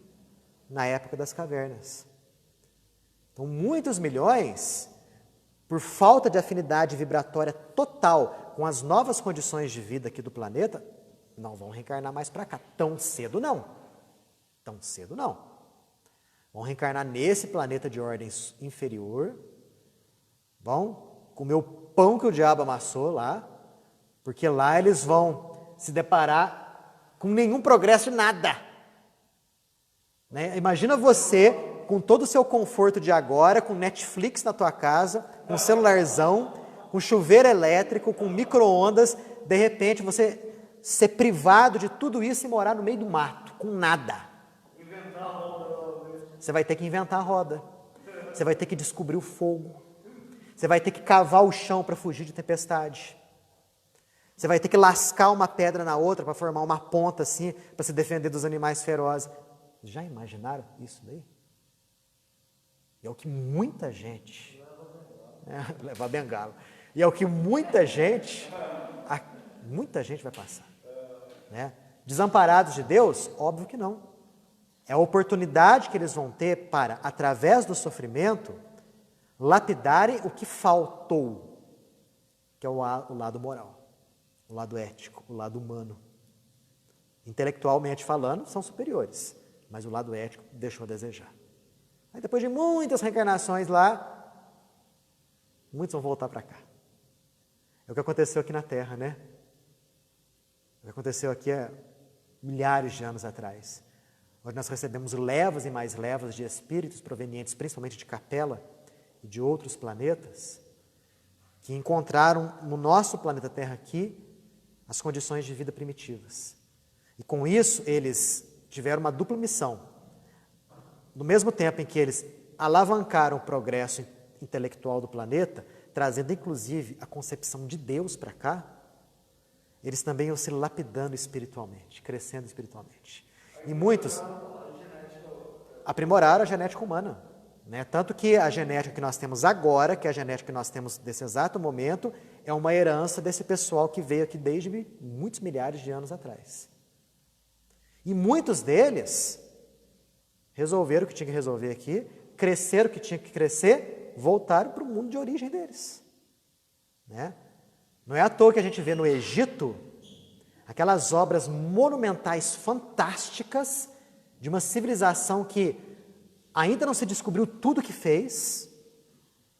na época das cavernas. Então, muitos milhões, por falta de afinidade vibratória total com as novas condições de vida aqui do planeta, não vão reencarnar mais para cá. Tão cedo não. Tão cedo não. Vão reencarnar nesse planeta de ordem inferior, vão comer o pão que o diabo amassou lá, porque lá eles vão se deparar com nenhum progresso de nada. Né? Imagina você com todo o seu conforto de agora, com Netflix na tua casa, com celularzão, com chuveiro elétrico, com micro-ondas, de repente você ser privado de tudo isso e morar no meio do mato, com nada. Inventar a roda. Você vai ter que inventar a roda. Você vai ter que descobrir o fogo. Você vai ter que cavar o chão para fugir de tempestade. Você vai ter que lascar uma pedra na outra para formar uma ponta assim, para se defender dos animais ferozes. Já imaginaram isso daí? É o que muita gente... Levar bengala. E é o que muita gente vai passar. Né? Desamparados de Deus? Óbvio que não. É a oportunidade que eles vão ter para, através do sofrimento, lapidarem o que faltou, que é o lado moral, o lado ético, o lado humano. Intelectualmente falando, são superiores, mas o lado ético deixou a desejar. Aí depois de muitas reencarnações lá, muitos vão voltar para cá. É o que aconteceu aqui na Terra, né? O que aconteceu aqui há milhares de anos atrás. Onde nós recebemos levas e mais levas de espíritos provenientes principalmente de Capela e de outros planetas, que encontraram no nosso planeta Terra aqui as condições de vida primitivas. E com isso eles tiveram uma dupla missão. No mesmo tempo em que eles alavancaram o progresso intelectual do planeta, trazendo inclusive a concepção de Deus para cá, eles também iam se lapidando espiritualmente, crescendo espiritualmente. E muitos aprimoraram a genética humana. Né? Tanto que a genética que nós temos agora, que é a genética que nós temos nesse exato momento, é uma herança desse pessoal que veio aqui desde muitos milhares de anos atrás. E muitos deles resolveram o que tinha que resolver aqui, cresceram o que tinha que crescer, voltaram para o mundo de origem deles. Né? Não é à toa que a gente vê no Egito aquelas obras monumentais fantásticas de uma civilização que ainda não se descobriu tudo que fez.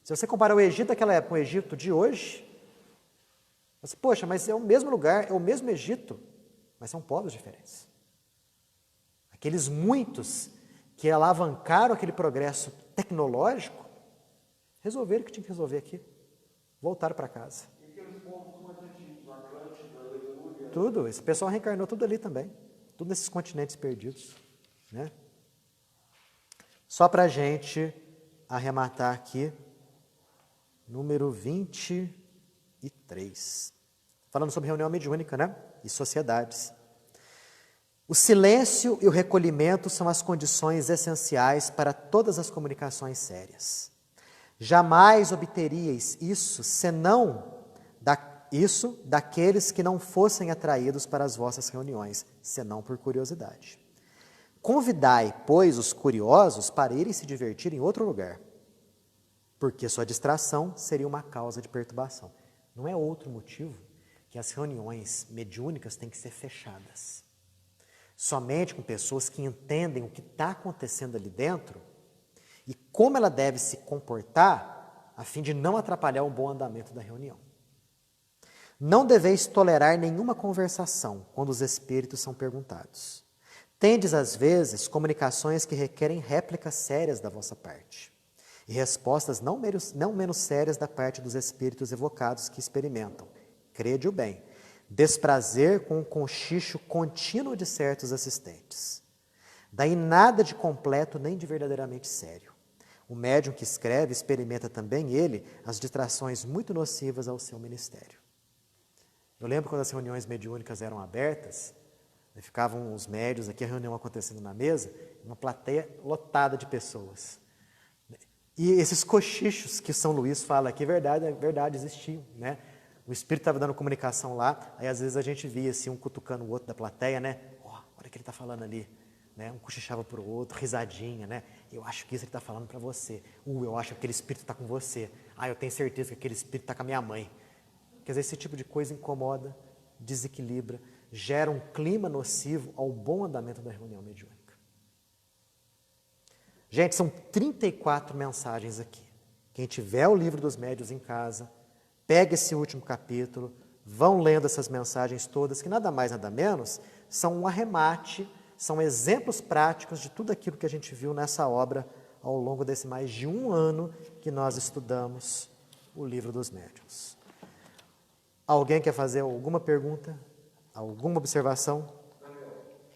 Se você comparar o Egito daquela época com o Egito de hoje, você, poxa, mas é o mesmo lugar, é o mesmo Egito, mas são povos diferentes. Aqueles muitos que alavancaram aquele progresso tecnológico, resolveram o que tinha que resolver aqui. Voltaram para casa. E aqueles povos mais antigos, Atlântida, Lemúria. Tudo, esse pessoal reencarnou tudo ali também. Tudo nesses continentes perdidos. Né? Só para a gente arrematar aqui, número 23. Falando sobre reunião mediúnica, né? E sociedades. O silêncio e o recolhimento são as condições essenciais para todas as comunicações sérias. Jamais obteríeis isso, senão daqueles que não fossem atraídos para as vossas reuniões, senão por curiosidade. Convidai, pois, os curiosos para irem se divertir em outro lugar, porque sua distração seria uma causa de perturbação. Não é outro motivo que as reuniões mediúnicas têm que ser fechadas. Somente com pessoas que entendem o que está acontecendo ali dentro e como ela deve se comportar a fim de não atrapalhar o bom andamento da reunião. Não deveis tolerar nenhuma conversação quando os espíritos são perguntados. Tendes, às vezes, comunicações que requerem réplicas sérias da vossa parte e respostas não menos sérias da parte dos espíritos evocados que experimentam, crede-o bem, desprazer com o conchicho contínuo de certos assistentes. Daí nada de completo nem de verdadeiramente sério. O médium que escreve experimenta também ele as distrações muito nocivas ao seu ministério. Eu lembro quando as reuniões mediúnicas eram abertas, ficavam os médiuns aqui, a reunião acontecendo na mesa, uma plateia lotada de pessoas. E esses cochichos que São Luís fala aqui, verdade, existiam, né? O espírito estava dando comunicação lá, aí às vezes a gente via assim, um cutucando o outro da plateia, né? Olha o que ele está falando ali. Né? Um cochichava para o outro, risadinha, né? Eu acho que isso ele está falando para você. Eu acho que aquele espírito está com você. Eu tenho certeza que aquele espírito está com a minha mãe. Quer dizer, esse tipo de coisa incomoda, desequilibra, gera um clima nocivo ao bom andamento da reunião mediúnica. Gente, são 34 mensagens aqui. Quem tiver o livro dos médiuns em casa, pega esse último capítulo, vão lendo essas mensagens todas, que nada mais, nada menos, são um arremate, são exemplos práticos de tudo aquilo que a gente viu nessa obra ao longo desse mais de um ano que nós estudamos o livro dos médiuns. Alguém quer fazer alguma pergunta? Alguma observação?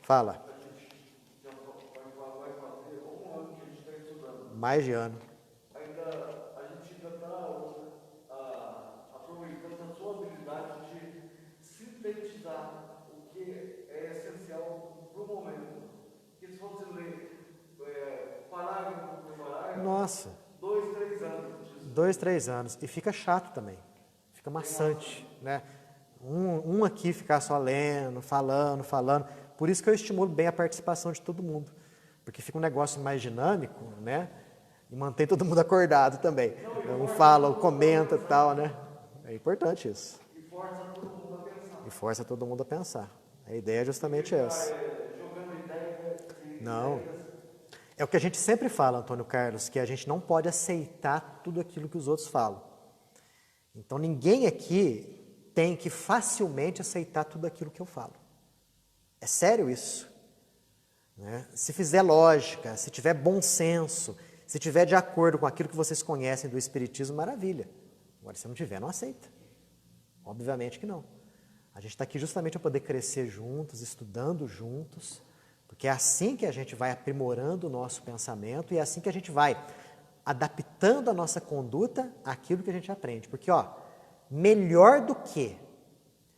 Fala. A gente já vai fazer um ano que a gente está estudando. Mais de ano. A gente ainda está aproveitando a sua habilidade de sintetizar o que é essencial para o momento. Porque se você ler parágrafo por parágrafo, Nossa. 2, 3 anos disso. 2, 3 anos. E fica chato também. Fica maçante, né? Um aqui ficar só lendo, falando. Por isso que eu estimulo bem a participação de todo mundo. Porque fica um negócio mais dinâmico, né? E mantém todo mundo acordado também. Um fala, um comenta e tal, né? É importante isso. E força todo mundo a pensar. E força todo mundo a pensar. A ideia é justamente essa. Jogando ideias. Não. É o que a gente sempre fala, Antônio Carlos, que a gente não pode aceitar tudo aquilo que os outros falam. Então ninguém aqui tem que facilmente aceitar tudo aquilo que eu falo. É sério isso. Né? Se fizer lógica, se tiver bom senso, se tiver de acordo com aquilo que vocês conhecem do Espiritismo, maravilha. Agora, se não tiver, não aceita. Obviamente que não. A gente está aqui justamente para poder crescer juntos, estudando juntos, porque é assim que a gente vai aprimorando o nosso pensamento e é assim que a gente vai adaptando a nossa conduta àquilo que a gente aprende. Porque, melhor do que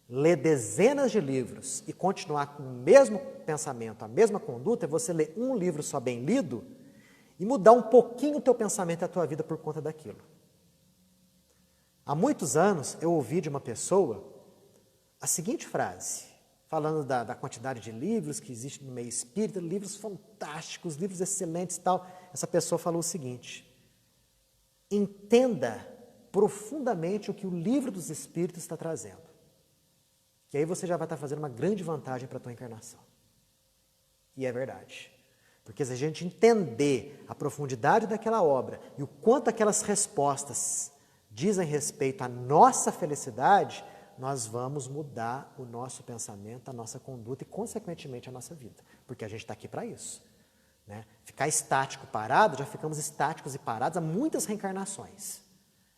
ler dezenas de livros e continuar com o mesmo pensamento, a mesma conduta, é você ler um livro só bem lido e mudar um pouquinho o teu pensamento e a tua vida por conta daquilo. Há muitos anos eu ouvi de uma pessoa a seguinte frase, falando da quantidade de livros que existe no meio espírita, livros fantásticos, livros excelentes e tal. Essa pessoa falou o seguinte: entenda profundamente o que o livro dos Espíritos está trazendo. Que aí você já vai estar fazendo uma grande vantagem para a tua encarnação. E é verdade. Porque se a gente entender a profundidade daquela obra e o quanto aquelas respostas dizem respeito à nossa felicidade, nós vamos mudar o nosso pensamento, a nossa conduta e, consequentemente, a nossa vida. Porque a gente está aqui para isso. Né? Ficar estático, parado, já ficamos estáticos e parados há muitas reencarnações.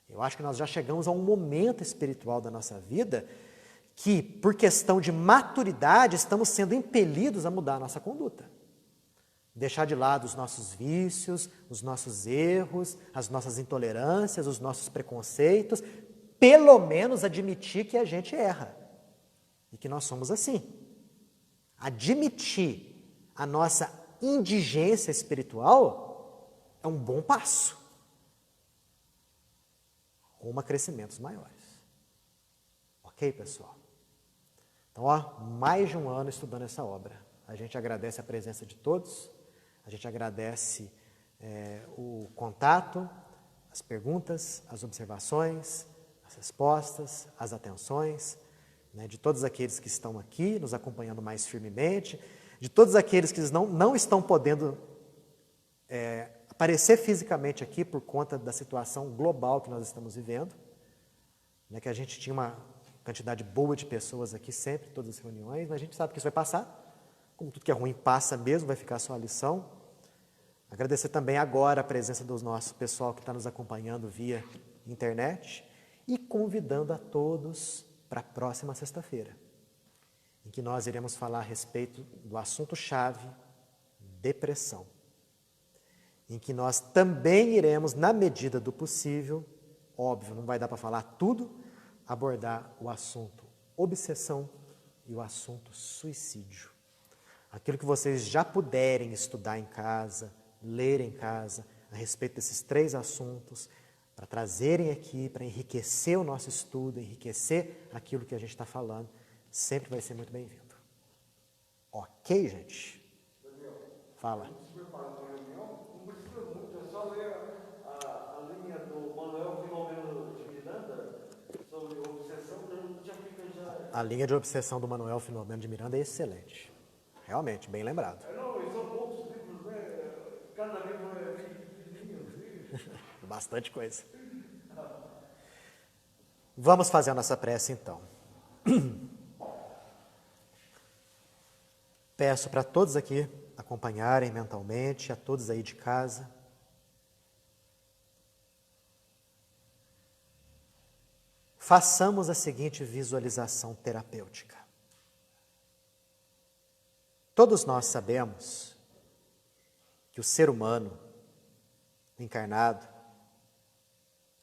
Eu acho que nós já chegamos a um momento espiritual da nossa vida que, por questão de maturidade, estamos sendo impelidos a mudar a nossa conduta. Deixar de lado os nossos vícios, os nossos erros, as nossas intolerâncias, os nossos preconceitos, pelo menos admitir que a gente erra e que nós somos assim. Admitir a nossa indigência espiritual é um bom passo, rumo a crescimentos maiores. Ok, pessoal? Então, mais de um ano estudando essa obra. A gente agradece a presença de todos, a gente agradece o contato, as perguntas, as observações, as respostas, as atenções, né, de todos aqueles que estão aqui nos acompanhando mais firmemente, de todos aqueles que não estão podendo aparecer fisicamente aqui por conta da situação global que nós estamos vivendo, né, que a gente tinha uma quantidade boa de pessoas aqui sempre, todas as reuniões, mas a gente sabe que isso vai passar, como tudo que é ruim passa mesmo, vai ficar só a lição. Agradecer também agora a presença do nosso pessoal que está nos acompanhando via internet e convidando a todos para a próxima sexta-feira, em que nós iremos falar a respeito do assunto-chave, depressão, em que nós também iremos, na medida do possível, óbvio, não vai dar para falar tudo, abordar o assunto obsessão e o assunto suicídio. Aquilo que vocês já puderem estudar em casa, ler em casa, a respeito desses 3 assuntos, para trazerem aqui, para enriquecer o nosso estudo, enriquecer aquilo que a gente está falando, sempre vai ser muito bem-vindo. Ok, gente? Daniel, Fala. a gente se prepara para a reunião, não precisa muito, é só ler a linha do Manuel Filomeno de Miranda sobre obsessão, já fica já... A linha de obsessão do Manuel Filomeno de Miranda é excelente. Realmente, bem lembrado. Não, e são poucos livros, né? Cada livro é pequenininho. Bastante coisa. Vamos fazer a nossa prece, então. Peço para todos aqui acompanharem mentalmente, a todos aí de casa. Façamos a seguinte visualização terapêutica. Todos nós sabemos que o ser humano encarnado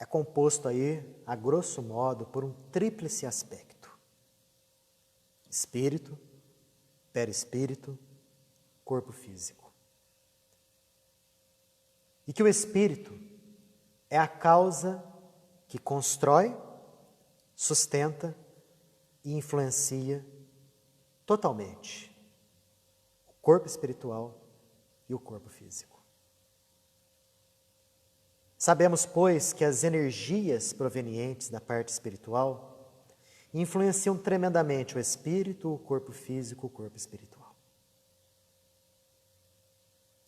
é composto aí, a grosso modo, por um tríplice aspecto: espírito, perispírito, corpo físico. E que o espírito é a causa que constrói, sustenta e influencia totalmente o corpo espiritual e o corpo físico. Sabemos, pois, que as energias provenientes da parte espiritual influenciam tremendamente o espírito, o corpo físico, o corpo espiritual.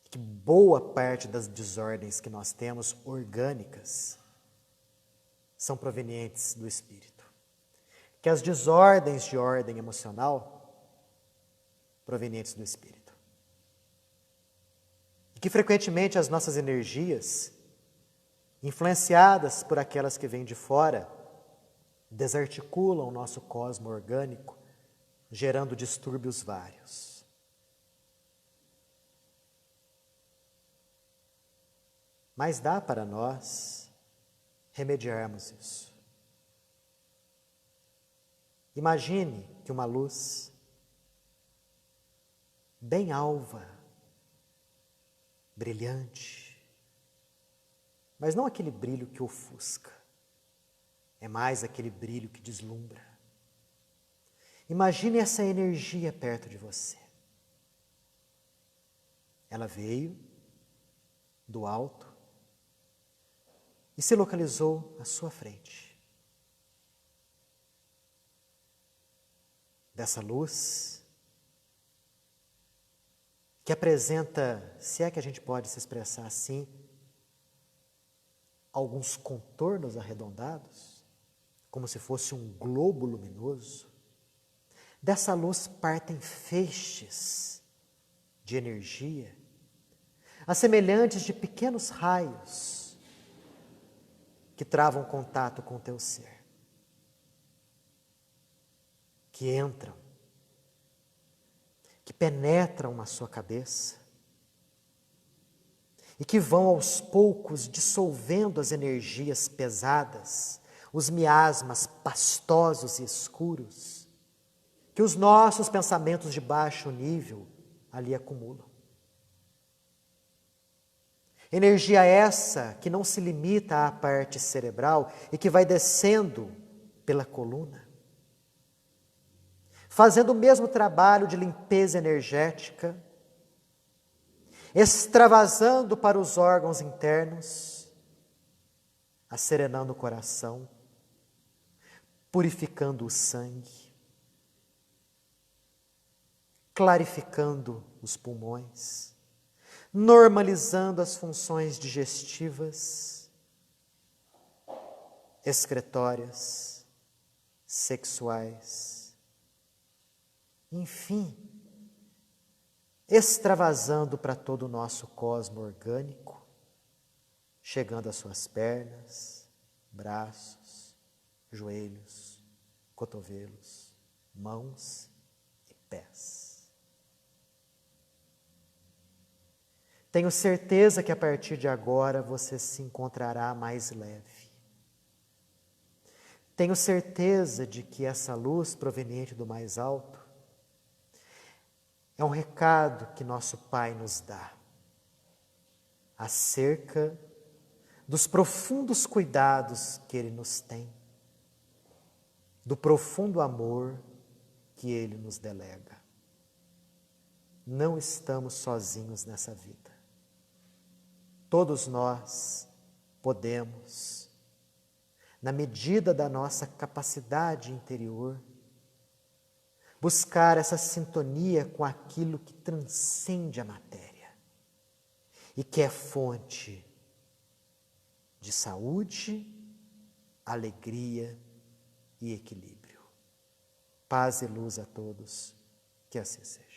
Que boa parte das desordens que nós temos orgânicas são provenientes do Espírito. Que as desordens de ordem emocional, provenientes do Espírito. E que frequentemente as nossas energias, influenciadas por aquelas que vêm de fora, desarticulam o nosso cosmo orgânico, gerando distúrbios vários. Mas dá para nós remediarmos isso. Imagine que uma luz bem alva, brilhante, mas não aquele brilho que ofusca, é mais aquele brilho que deslumbra. Imagine essa energia perto de você. Ela veio do alto e se localizou à sua frente. Dessa luz que apresenta, se é que a gente pode se expressar assim, alguns contornos arredondados, como se fosse um globo luminoso. Dessa luz partem feixes de energia, assemelhantes de pequenos raios que travam contato com o teu ser, que entram, que penetram na sua cabeça e que vão aos poucos dissolvendo as energias pesadas, os miasmas pastosos e escuros, que os nossos pensamentos de baixo nível ali acumulam. Energia essa que não se limita à parte cerebral e que vai descendo pela coluna, fazendo o mesmo trabalho de limpeza energética, extravasando para os órgãos internos, acerenando o coração, purificando o sangue, clarificando os pulmões, normalizando as funções digestivas, excretórias, sexuais, enfim, extravasando para todo o nosso cosmo orgânico, chegando às suas pernas, braços, joelhos, cotovelos, mãos e pés. Tenho certeza que a partir de agora você se encontrará mais leve. Tenho certeza de que essa luz proveniente do mais alto é um recado que nosso Pai nos dá acerca dos profundos cuidados que Ele nos tem, do profundo amor que Ele nos delega. Não estamos sozinhos nessa vida. Todos nós podemos, na medida da nossa capacidade interior, buscar essa sintonia com aquilo que transcende a matéria e que é fonte de saúde, alegria e equilíbrio. Paz e luz a todos, que assim seja.